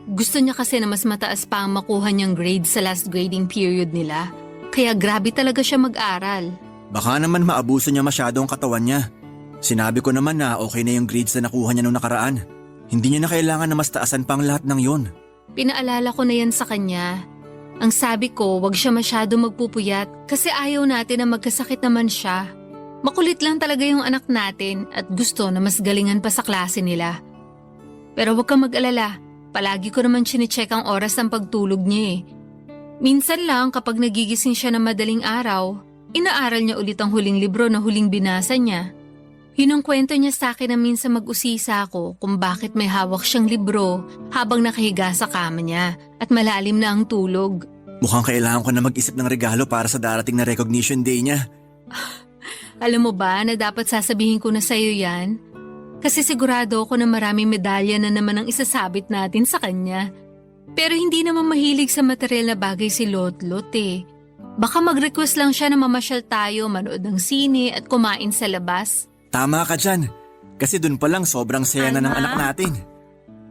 [SPEAKER 8] Gusto niya kasi na mas mataas pa ang makuha niyang grade sa last grading period nila. Kaya grabe talaga siya mag-aral.
[SPEAKER 7] Baka naman maabuso niya masyado ang katawan niya. Sinabi ko naman na okay na yung grades na nakuha niya nung nakaraan. Hindi niya na kailangan na mas taasan pa ang lahat ng yon.
[SPEAKER 8] Pinaalala ko na yan sa kanya. Ang sabi ko, wag siya masyado magpupuyat kasi ayaw natin na magkasakit naman siya. Makulit lang talaga yung anak natin at gusto na mas galingan pa sa klase nila. Pero wag kang mag-alala, palagi ko naman chine-check ang oras ng pagtulog niya eh. Minsan lang kapag nagigising siya ng madaling araw, inaaral niya ulit ang huling libro na huling binasa niya. Yun ang kwento niya sa akin na minsan mag-usisa ako kung bakit may hawak siyang libro habang nakahiga sa kama niya at malalim na ang tulog.
[SPEAKER 7] Mukhang kailangan ko na mag-isip ng regalo para sa darating na recognition day niya.
[SPEAKER 8] Alam mo ba na dapat sasabihin ko na sa'yo yan? Kasi sigurado ako na maraming medalya na naman ang isasabit natin sa kanya. Pero hindi naman mahilig sa material na bagay si Lotlot eh. Baka mag-request lang siya na mamasyal tayo, manood ng sine at kumain sa labas.
[SPEAKER 7] Tama ka dyan. Kasi dun pa lang sobrang saya na ng
[SPEAKER 9] Alma?
[SPEAKER 7] anak natin.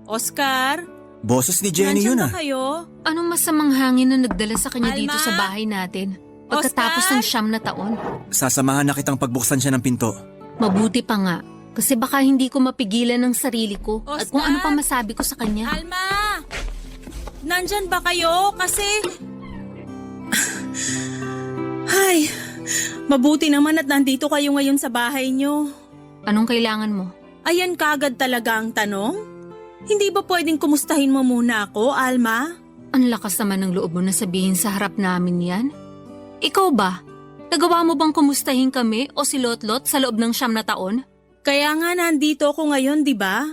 [SPEAKER 9] Oscar,
[SPEAKER 7] Boses ni Jenny yun
[SPEAKER 9] nandiyan
[SPEAKER 7] ah.
[SPEAKER 9] ba kayo?
[SPEAKER 8] Anong masamang hangin na nagdala sa kanya
[SPEAKER 9] Alma?
[SPEAKER 8] dito sa bahay natin? Pagkatapos ng 9 na taon.
[SPEAKER 7] Sasamahan na kitang pagbuksan siya ng pinto.
[SPEAKER 8] Mabuti pa nga. Kasi baka hindi ko mapigilan ng sarili ko at kung ano pa masabi ko sa kanya.
[SPEAKER 9] Alma! Nandyan ba kayo? Kasi... Ay, mabuti naman at nandito kayo ngayon sa bahay nyo.
[SPEAKER 8] Anong kailangan mo?
[SPEAKER 9] Ayan kagad talaga ang tanong? Hindi ba pwedeng kumustahin mo muna ako, Alma?
[SPEAKER 8] Ang lakas naman ng loob mo na sabihin sa harap namin yan. Ikaw ba? Nagawa mo bang kumustahin kami o si Lotlot sa loob ng 9 na taon?
[SPEAKER 9] Kaya nga nandito ako ngayon, di ba?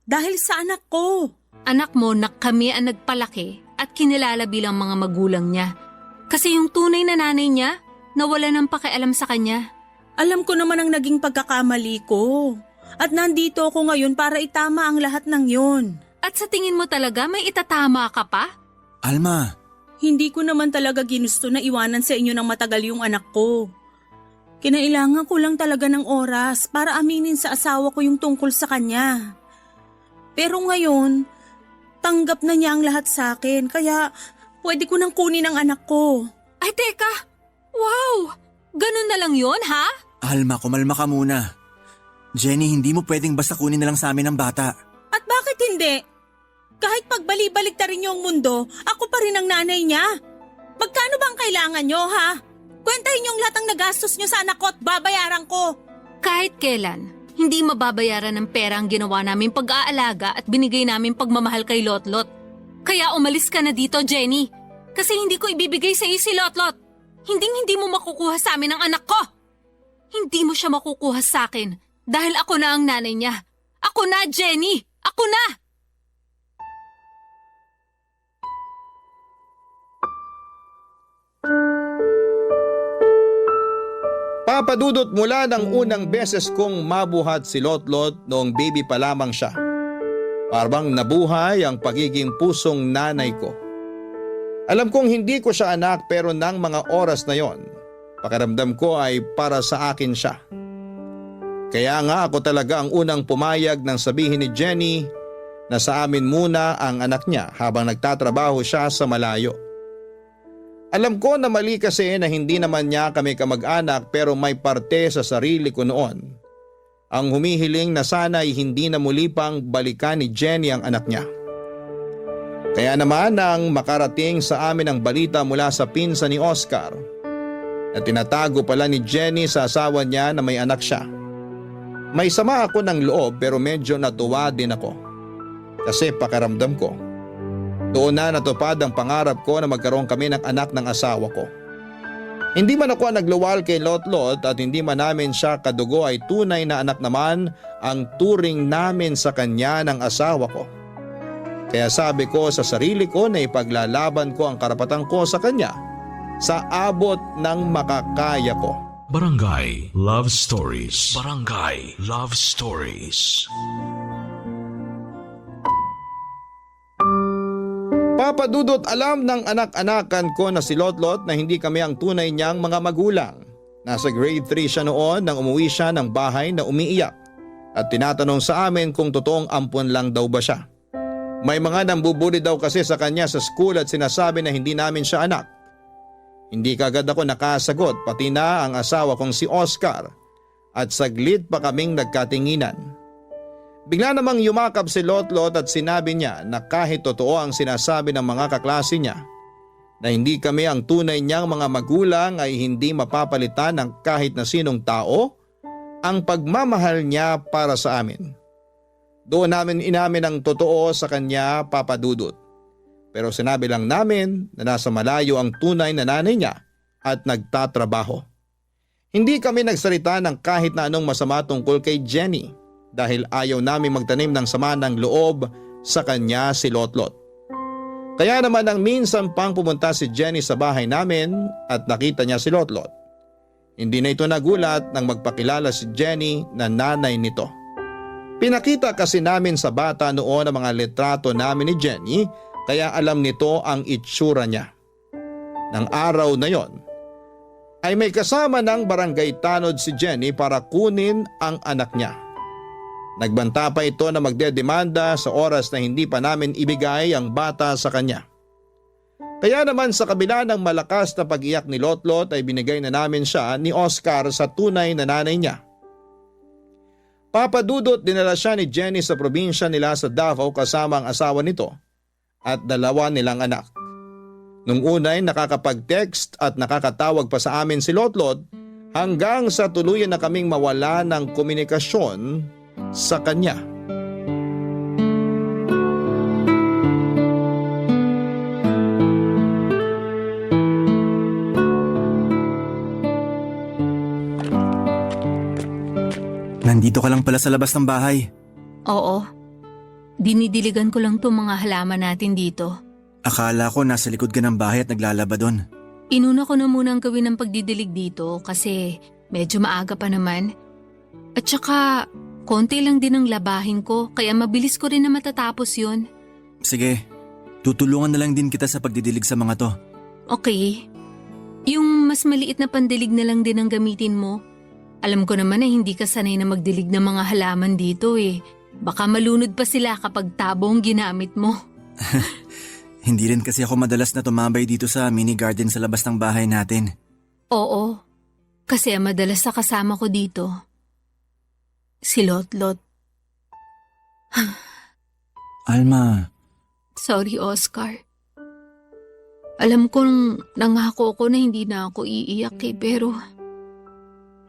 [SPEAKER 9] Dahil sa anak ko.
[SPEAKER 8] Anak mo na kami ang nagpalaki at kinilala bilang mga magulang niya. Kasi yung tunay na nanay niya, nawala ng pakialam sa kanya.
[SPEAKER 9] Alam ko naman ang naging pagkakamali ko. At nandito ako ngayon para itama ang lahat ng yon.
[SPEAKER 8] At sa tingin mo talaga may itatama ka pa?
[SPEAKER 7] Alma,
[SPEAKER 9] Hindi ko naman talaga ginusto na iwanan sa inyo ng matagal yung anak ko. Kinailangan ko lang talaga ng oras para aminin sa asawa ko yung tungkol sa kanya. Pero ngayon, tanggap na niya ang lahat sa akin kaya pwede ko nang kunin ang anak ko.
[SPEAKER 8] Ay teka! Wow! Ganun na lang yon ha?
[SPEAKER 7] Alma, kumalma ka muna. Jenny, hindi mo pwedeng basta kunin na lang sa amin ang bata.
[SPEAKER 9] At bakit hindi? Kahit pagbali-balik ta rin yung mundo, ako pa rin ang nanay niya. Magkano bang kailangan nyo ha? Kwentahin niyo ang lahat ng nagastos niyo sa anak ko at babayaran ko.
[SPEAKER 8] Kahit kailan, hindi mababayaran ng pera ang ginawa namin pag-aalaga at binigay namin pagmamahal kay Lotlot. Kaya umalis ka na dito, Jenny. Kasi hindi ko ibibigay sa iyo si Lotlot. Hindi mo makukuha sa amin ang anak ko. Hindi mo siya makukuha sa akin dahil ako na ang nanay niya. Ako na, Jenny! Ako na!
[SPEAKER 1] Papadudot mula ng unang beses kong mabuhat si Lotlot noong baby pa lamang siya. Parang nabuhay ang pagiging pusong nanay ko. Alam kong hindi ko siya anak pero nang mga oras na yon, pakiramdam ko ay para sa akin siya. Kaya nga ako talaga ang unang pumayag nang sabihin ni Jenny na sa amin muna ang anak niya habang nagtatrabaho siya sa malayo. Alam ko na mali kasi na hindi naman niya kami kamag-anak pero may parte sa sarili ko noon. Ang humihiling na sana'y hindi na muli pang balikan ni Jenny ang anak niya. Kaya naman nang makarating sa amin ang balita mula sa pinsan ni Oscar na tinatago pala ni Jenny sa asawa niya na may anak siya. May sama ako ng loob pero medyo natuwa din ako. Kasi pakiramdam ko, doon na natupad ang pangarap ko na magkaroon kami ng anak ng asawa ko. Hindi man ako nagluwal kay Lotlot at hindi man namin siya kadugo ay tunay na anak naman ang turing namin sa kanya ng asawa ko. Kaya sabi ko sa sarili ko na ipaglalaban ko ang karapatan ko sa kanya sa abot ng makakaya ko.
[SPEAKER 6] Barangay Love Stories. Barangay Love Stories.
[SPEAKER 1] Papadudot alam ng anak-anakan ko na si Lotlot na hindi kami ang tunay niyang mga magulang. Nasa grade 3 siya noon nang umuwi siya ng bahay na umiiyak at tinatanong sa amin kung totoong ampon lang daw ba siya. May mga nambubuli daw kasi sa kanya sa school at sinasabi na hindi namin siya anak. Hindi kagad ako nakasagot pati na ang asawa kong si Oscar at saglit pa kaming nagkatinginan. Bigla namang yumakap si Lotlot at sinabi niya na kahit totoo ang sinasabi ng mga kaklase niya na hindi kami ang tunay niyang mga magulang ay hindi mapapalitan ng kahit na sinong tao ang pagmamahal niya para sa amin. Doon namin inamin ang totoo sa kanya, Papa Dudut. Pero sinabi lang namin na nasa malayo ang tunay na nanay niya at nagtatrabaho. Hindi kami nagsalita ng kahit na anong masama tungkol kay Jenny dahil ayaw namin magtanim ng sama ng loob sa kanya si Lotlot. Kaya naman nang minsan pang pumunta si Jenny sa bahay namin at nakita niya si Lotlot, hindi na ito nagulat nang magpakilala si Jenny na nanay nito. Pinakita kasi namin sa bata noon ang mga litrato namin ni Jenny kaya alam nito ang itsura niya. Nang araw na yon, ay may kasama ng barangay tanod si Jenny para kunin ang anak niya. Nagbanta pa ito na magdedemanda sa oras na hindi pa namin ibigay ang bata sa kanya. Kaya naman sa kabila ng malakas na pag-iyak ni Lotlot ay binigay na namin siya ni Oscar sa tunay na nanay niya. Papa Dudut, dinala siya ni Jenny sa probinsya nila sa Davao kasama ang asawa nito at 2 nilang anak. Nung unay nakakapag-text at nakakatawag pa sa amin si Lotlot hanggang sa tuluyan na kaming mawala ng komunikasyon sa kanya.
[SPEAKER 7] Nandito ka lang pala sa labas ng bahay.
[SPEAKER 8] Oo. Dinidiligan ko lang itong mga halaman natin dito.
[SPEAKER 7] Akala ko nasa likod ka ng bahay at naglalaba doon.
[SPEAKER 8] Inuna ko na muna ang gawin ng pagdidilig dito kasi medyo maaga pa naman. At saka, konti lang din ang labahin ko kaya mabilis ko rin na matatapos yun.
[SPEAKER 7] Sige, tutulungan na lang din kita sa pagdidilig sa mga to.
[SPEAKER 8] Okay. Yung mas maliit na pandilig na lang din ang gamitin mo. Alam ko naman na hindi ka sanay na magdilig ng mga halaman dito eh. Baka malunod pa sila kapag tabo ang ginamit mo.
[SPEAKER 7] Hindi rin kasi ako madalas na tumambay dito sa mini garden sa labas ng bahay natin.
[SPEAKER 8] Oo, kasi ang madalas na kasama ko dito, si Lotlot.
[SPEAKER 7] Alma.
[SPEAKER 8] Sorry, Oscar. Alam kong nangako ko na hindi na ako iiyak pero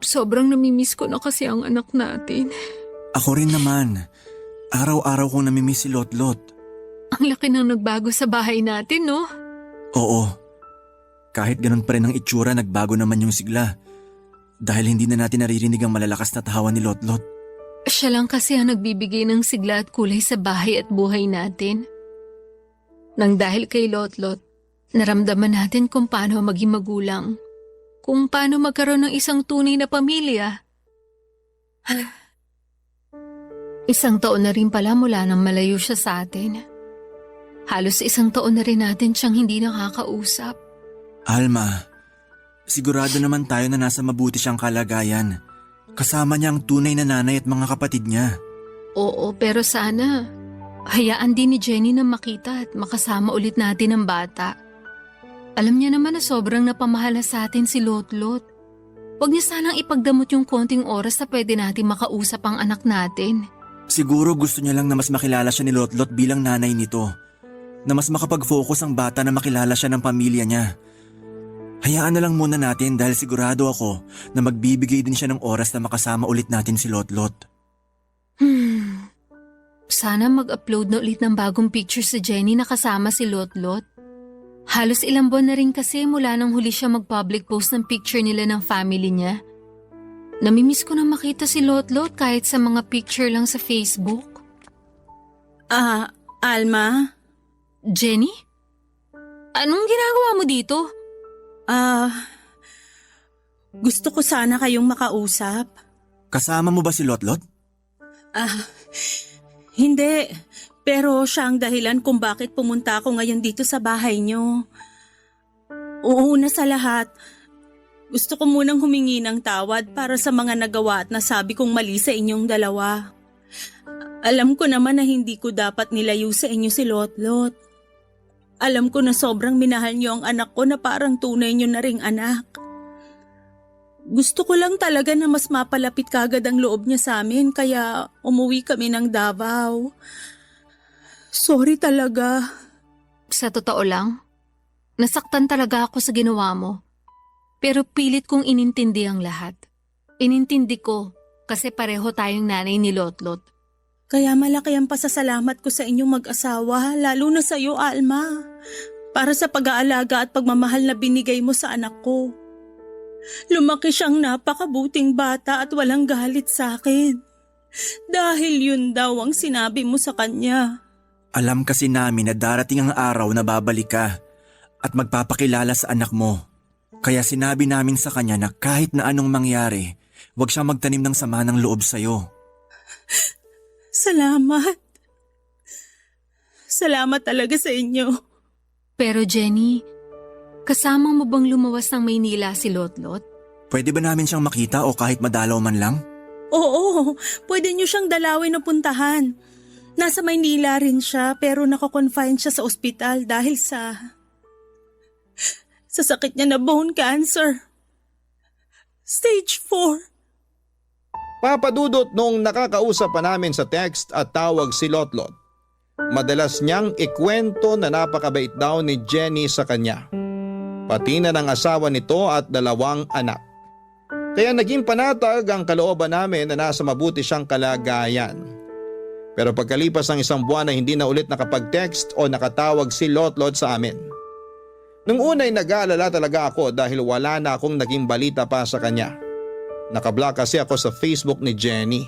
[SPEAKER 8] sobrang namimiss ko na kasi ang anak natin.
[SPEAKER 7] Ako rin naman. Araw-araw kong namimiss si Lotlot.
[SPEAKER 8] Ang laki nang nagbago sa bahay natin, no?
[SPEAKER 7] Oo. Kahit ganun pa rin ang itsura, nagbago naman yung sigla. Dahil hindi na natin naririnig ang malalakas na tawa ni Lotlot.
[SPEAKER 8] Siya lang kasi ang nagbibigay ng sigla at kulay sa bahay at buhay natin. Nang dahil kay Lotlot, naramdaman natin kung paano maging magulang. Kung paano magkaroon ng isang tunay na pamilya. Isang taon na rin pala mula nang malayo siya sa atin. Halos isang taon na rin natin siyang hindi nakakausap.
[SPEAKER 7] Alma, sigurado naman tayo na nasa mabuti siyang kalagayan. Kasama niya ang tunay na nanay at mga kapatid niya.
[SPEAKER 8] Oo, pero sana hayaan din ni Jenny na makita at makasama ulit natin ang bata. Alam niya naman na sobrang napamahala sa atin si Lotlot. Huwag niya sanang ipagdamot yung konting oras na pwede natin makausap ang anak natin.
[SPEAKER 7] Siguro gusto niya lang na mas makilala siya ni Lotlot bilang nanay nito. Na mas makapag-focus ang bata na makilala siya ng pamilya niya. Hayaan na lang muna natin dahil sigurado ako na magbibigay din siya ng oras na makasama ulit natin si Lotlot.
[SPEAKER 8] Sana mag-upload na ulit ng bagong picture si Jenny na kasama si Lotlot. Halos ilang buwan na rin kasi mula nang huli siya mag-public post ng picture nila ng family niya. Namimiss ko na makita si Lotlot kahit sa mga picture lang sa Facebook.
[SPEAKER 9] Alma?
[SPEAKER 8] Jenny? Anong ginagawa mo dito?
[SPEAKER 9] Gusto ko sana kayong makausap.
[SPEAKER 7] Kasama mo ba si Lotlot?
[SPEAKER 9] Hindi. Pero siya ang dahilan kung bakit pumunta ako ngayon dito sa bahay niyo. Una sa lahat, gusto ko munang humingi ng tawad para sa mga nagawa at nasabi kong mali sa inyong dalawa. Alam ko naman na hindi ko dapat nilayo sa inyo si Lotlot. Alam ko na sobrang minahal niyo ang anak ko na parang tunay niyo na ring anak. Gusto ko lang talaga na mas mapalapit kagad ang loob niya sa amin kaya umuwi kami ng Davao. Sorry talaga.
[SPEAKER 8] Sa totoo lang, nasaktan talaga ako sa ginawa mo. Pero pilit kong inintindi ang lahat. Inintindi ko kasi pareho tayong nanay ni Lotlot.
[SPEAKER 9] Kaya malaki ang pasasalamat ko sa inyong mag-asawa, lalo na sa iyo, Alma. Para sa pag-aalaga at pagmamahal na binigay mo sa anak ko. Lumaki siyang napakabuting bata at walang galit sa akin. Dahil yun daw ang sinabi mo sa kanya.
[SPEAKER 7] Alam kasi namin na darating ang araw na babalik ka at magpapakilala sa anak mo. Kaya sinabi namin sa kanya na kahit na anong mangyari, huwag siyang magtanim ng sama ng loob sa'yo.
[SPEAKER 9] Salamat. Salamat talaga sa inyo.
[SPEAKER 8] Pero Jenny, kasama mo bang lumawas ng Maynila si Lotlot?
[SPEAKER 7] Pwede ba namin siyang makita o kahit madalaw man lang?
[SPEAKER 9] Oo, pwede niyo siyang dalawin o puntahan. Nasa Maynila rin siya pero nakakonfine siya sa ospital dahil sa sakit niya na bone cancer. Stage 4.
[SPEAKER 1] Papadudot nung nakakausap pa namin sa text at tawag si Lotlot. Madalas niyang ikwento na napakabait daw ni Jenny sa kanya. Pati na ng asawa nito at 2 anak. Kaya naging panatag ang kalooban namin na nasa mabuti siyang kalagayan. Pero pagkalipas ng 1 buwan na hindi na ulit nakapag-text o nakatawag si Lotlot sa amin. Nung una'y nag-aalala talaga ako dahil wala na akong naging balita pa sa kanya. Nakablock kasi ako sa Facebook ni Jenny.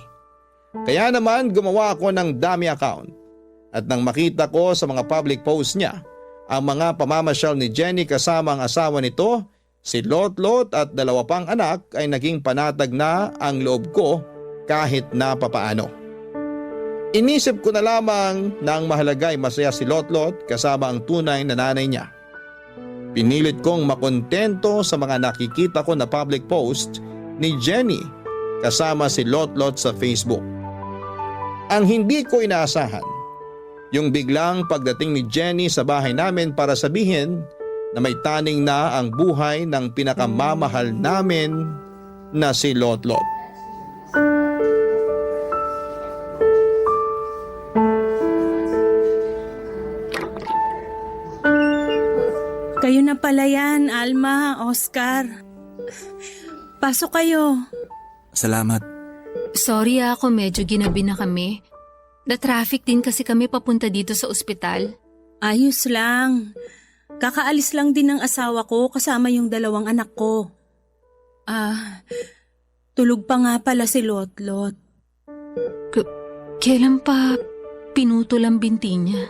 [SPEAKER 1] Kaya naman gumawa ako ng dummy account. At nang makita ko sa mga public posts niya, ang mga pamamasyal ni Jenny kasama ang asawa nito, si Lotlot at 2 pang anak ay naging panatag na ang loob ko kahit na papaano. Inisip ko na lamang na ang mahalaga ay masaya si Lotlot kasama ang tunay na nanay niya. Pinilit kong makontento sa mga nakikita ko na public post ni Jenny kasama si Lotlot sa Facebook. Ang hindi ko inaasahan, yung biglang pagdating ni Jenny sa bahay namin para sabihin na may taning na ang buhay ng pinakamamahal namin na si Lotlot.
[SPEAKER 9] Kayo na pala yan, Alma, Oscar. Pasok kayo.
[SPEAKER 7] Salamat.
[SPEAKER 8] Sorry ako medyo ginabi na kami. Na-traffic din kasi kami papunta dito sa ospital.
[SPEAKER 9] Ayos lang. Kakaalis lang din ng asawa ko kasama yung 2 anak ko. Tulog pa nga pala si Lotlot.
[SPEAKER 8] Kailan pa pinutol ang binti niya?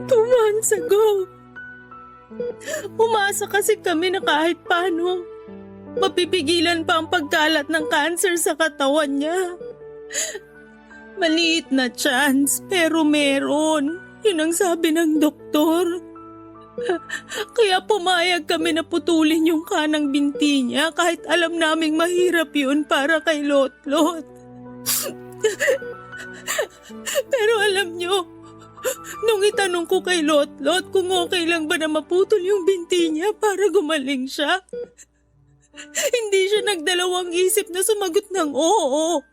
[SPEAKER 9] Two months ago. Umasa kasi kami na kahit paano, mapipigilan pa ang pagkalat ng cancer sa katawan niya. Maliit na chance, pero meron. Yun ang sabi ng doktor. Kaya pumayag kami na putulin yung kanang binti niya kahit alam naming mahirap yun para kay Lotlot. Pero alam nyo, nung itanong ko kay Lotlot kung okay lang ba na maputol yung binti niya para gumaling siya, hindi siya nagdalawang isip na sumagot ng oo.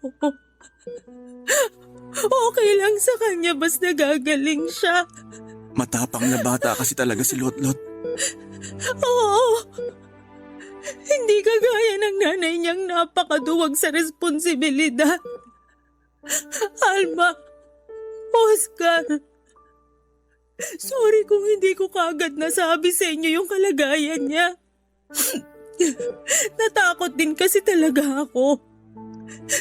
[SPEAKER 9] Okay lang sa kanya basta gagaling siya.
[SPEAKER 7] Matapang na bata kasi talaga si Lotlot.
[SPEAKER 9] Oo. Hindi kagaya ng nanay niyang napakaduwag sa responsibilidad. Alma, Oscar, sorry kung hindi ko kagad nasabi sa inyo yung kalagayan niya. Natakot din kasi talaga ako.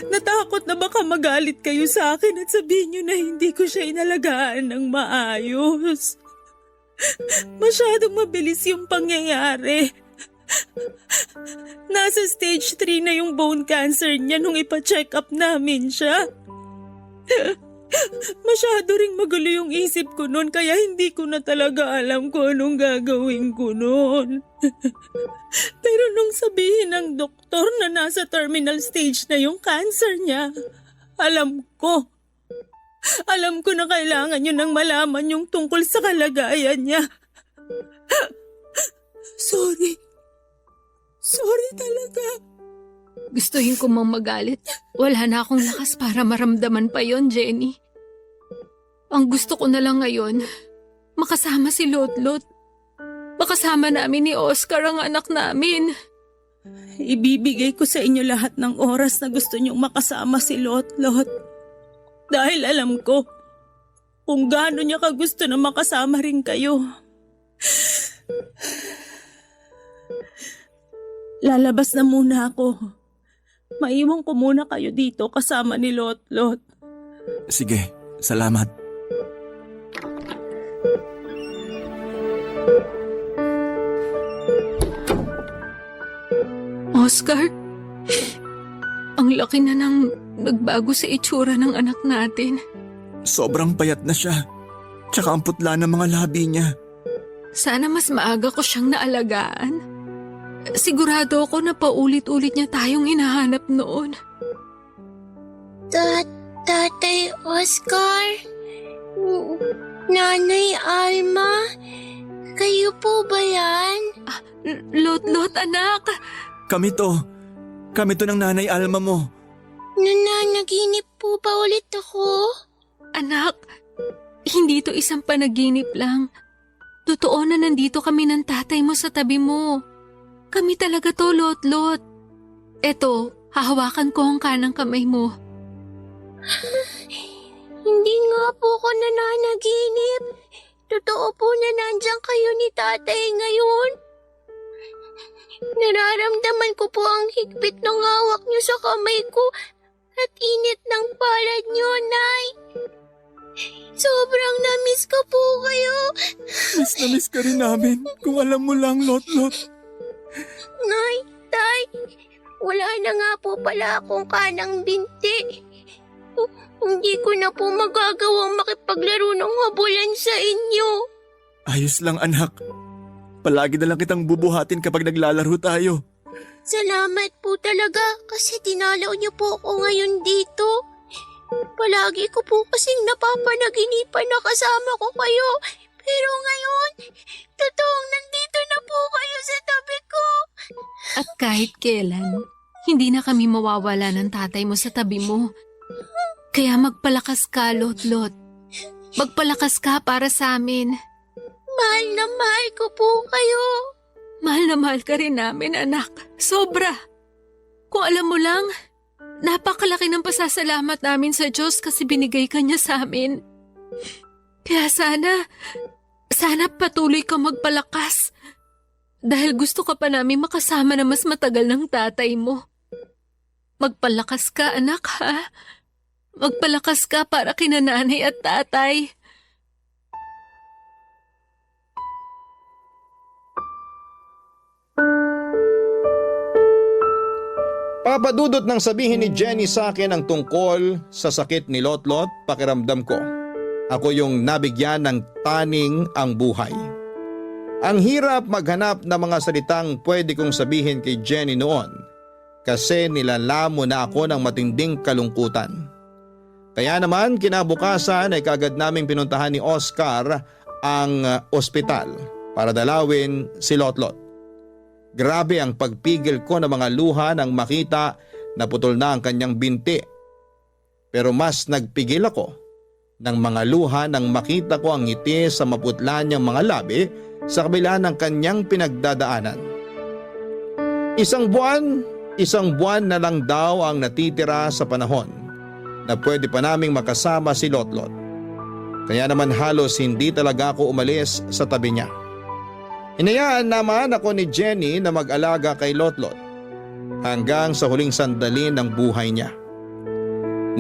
[SPEAKER 9] Natakot na baka magalit kayo sa akin at sabihin niyo na hindi ko siya inalagaan ng maayos. Masyadong mabilis yung pangyayari. Nasa stage 3 na yung bone cancer niya nung ipa-check up namin siya. Masyado ring magulo yung isip ko noon kaya hindi ko na talaga alam kung anong gagawin ko noon. Pero nung sabihin ng doktor na nasa terminal stage na yung cancer niya, alam ko. Alam ko na kailangan nyo nang malaman yung tungkol sa kalagayan niya. Sorry. Sorry talaga.
[SPEAKER 8] Gustuhin ko mang magalit. Wala na akong lakas para maramdaman pa yon, Jenny. Ang gusto ko na lang ngayon, makasama si Lotlot. Makasama namin ni Oscar ang anak namin.
[SPEAKER 9] Ibibigay ko sa inyo lahat ng oras na gusto niyong makasama si Lotlot. Dahil alam ko kung gaano niya kagusto na makasama rin kayo. Lalabas na muna ako. Maiwan ko muna kayo dito kasama ni Lotlot.
[SPEAKER 7] Sige, salamat.
[SPEAKER 8] Oscar, ang laki na nang nagbago sa itsura ng anak natin.
[SPEAKER 7] Sobrang payat na siya. Tsaka ang putla ng mga labi niya.
[SPEAKER 8] Sana mas maaga ko siyang naalagaan. Sigurado ako na paulit-ulit niya tayong hinahanap noon.
[SPEAKER 10] Tatay Oscar? Nanay Alma? Kayo po ba yan?
[SPEAKER 8] Lotlot, anak!
[SPEAKER 7] Kami to ng nanay Alma mo.
[SPEAKER 10] Nananaginip po ba ulit ako?
[SPEAKER 8] Anak, hindi to isang panaginip lang. Totoo na nandito kami ng tatay mo sa tabi mo. Kami talaga to, Lotlot. Eto, hahawakan ko ang kanang kamay mo.
[SPEAKER 10] Hindi nga po ako nananaginip. Totoo po na nandiyan kayo ni tatay ngayon. Nararamdaman ko po ang higpit ng hawak niyo sa kamay ko at init ng palad niyo, Nay. Sobrang na-miss ko po kayo.
[SPEAKER 7] Miss na miss ka rin namin. Kung alam mo lang, Lotlot.
[SPEAKER 10] Nay, Tay, wala na nga po pala akong kanang binti. Hindi ko na po magagawang makipaglaro ng habulan sa inyo.
[SPEAKER 7] Ayos lang, anak. Palagi na lang kitang bubuhatin kapag naglalaro tayo.
[SPEAKER 10] Salamat po talaga kasi tinalaw niyo po ako ngayon dito. Palagi ko po kasing napapanaginipan na kasama ko kayo. Pero ngayon, totoong nandito na po kayo sa tabi ko.
[SPEAKER 8] At kahit kailan, hindi na kami mawawala ng tatay mo sa tabi mo. Kaya magpalakas ka, Lotlot. Magpalakas ka para sa amin.
[SPEAKER 10] Mahal na mahal ko po kayo.
[SPEAKER 8] Mahal na mahal ka rin namin, anak. Sobra. Kung alam mo lang, napakalaki ng pasasalamat namin sa Diyos kasi binigay ka niya sa amin. Kaya sana patuloy ka magpalakas. Dahil gusto ka pa namin makasama na mas matagal ng tatay mo. Magpalakas ka, anak, ha? Magpalakas ka para kina nanay at tatay.
[SPEAKER 1] Papadudot nang sabihin ni Jenny sa akin ang tungkol sa sakit ni Lotlot, pakiramdam ko. Ako yung nabigyan ng taning ang buhay. Ang hirap maghanap ng mga salitang pwede kong sabihin kay Jenny noon kasi nilalamo na ako ng matinding kalungkutan. Kaya naman kinabukasan ay kagad naming pinuntahan ni Oscar ang ospital para dalawin si Lotlot. Grabe ang pagpigil ko ng mga luha nang makita na putol na ang kanyang binti. Pero mas nagpigil ako ng mga luha nang makita ko ang ngiti sa maputla niyang mga labi sa kabila ng kanyang pinagdadaanan. Isang buwan na lang daw ang natitira sa panahon na pwede pa naming makasama si Lotlot. Kaya naman halos hindi talaga ako umalis sa tabi niya. Hinayaan naman ako ni Jenny na mag-alaga kay Lotlot hanggang sa huling sandali ng buhay niya.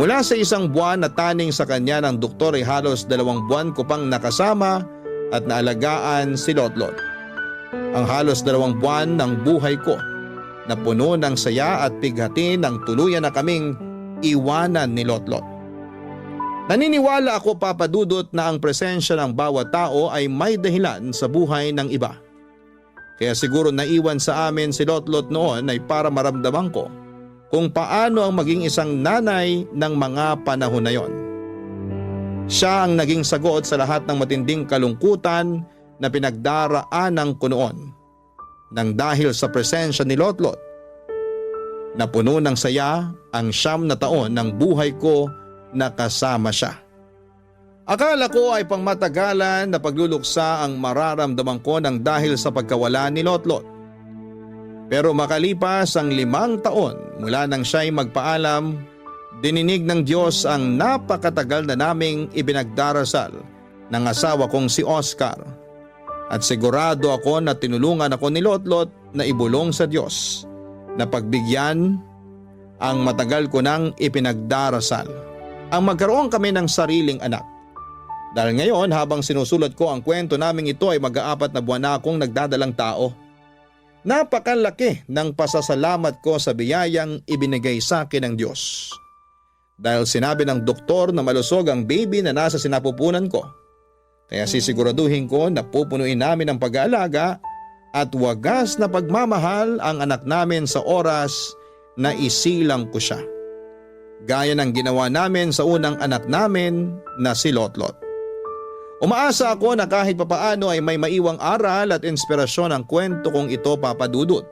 [SPEAKER 1] Mula sa isang buwan na taning sa kanya ng doktor ay halos 2 buwan ko pang nakasama at naalagaan si Lotlot. Ang halos 2 buwan ng buhay ko na puno ng saya at pighati nang tuluyan na kaming iwanan ni Lotlot. Naniniwala ako, Papadudot, na ang presensya ng bawat tao ay may dahilan sa buhay ng iba. Kaya siguro naiwan sa amin si Lotlot noon ay para maramdaman ko kung paano ang maging isang nanay ng mga panahon na yon. Siya ang naging sagot sa lahat ng matinding kalungkutan na pinagdaraanan ko noon nang dahil sa presensya ni Lotlot. Napuno ng saya ang 9 na taon ng buhay ko na kasama siya. Akala ko ay pangmatagalan na pagluluksa ang mararamdaman ko nang dahil sa pagkawala ni Lotlot. Pero makalipas ang 5 taon mula nang siya'y magpaalam, dininig ng Diyos ang napakatagal na naming ibinagdarasal ng asawa kong si Oscar. At sigurado ako na tinulungan ako ni Lotlot na ibulong sa Diyos na pagbigyan ang matagal ko nang ipinagdarasal. Ang magkaroon kami ng sariling anak. Dahil ngayon habang sinusulat ko ang kwento naming ito ay mag-4 na buwan na akong nagdadalang tao. Napakalaki ng pasasalamat ko sa biyayang ibinigay sa akin ng Diyos. Dahil sinabi ng doktor na malusog ang baby na nasa sinapupunan ko. Kaya sisiguraduhin ko na pupunuin namin ang pag-aalaga at wagas na pagmamahal ang anak namin sa oras na isilang ko siya. Gaya ng ginawa namin sa unang anak namin na si Lotlot. Umaasa ako na kahit papaano ay may maiwang aral at inspirasyon ang kwento kong ito, Papa Dudut.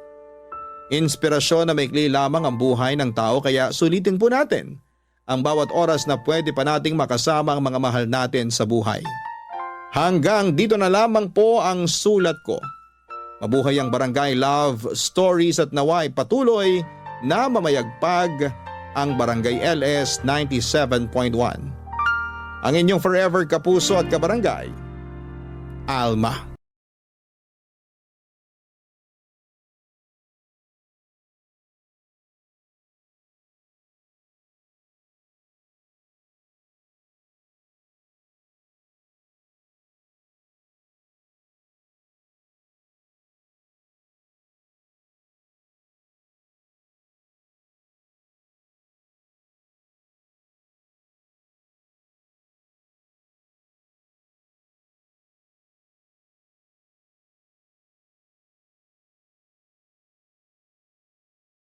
[SPEAKER 1] Inspirasyon na maikli lamang ang buhay ng tao, kaya sulitin po natin ang bawat oras na pwede pa nating makasama ang mga mahal natin sa buhay. Hanggang dito na lamang po ang sulat ko. Mabuhay ang Barangay Love Stories at naway patuloy na mamayagpag ang Barangay LS 97.1. Ang inyong forever kapuso at kabarangay, Alma.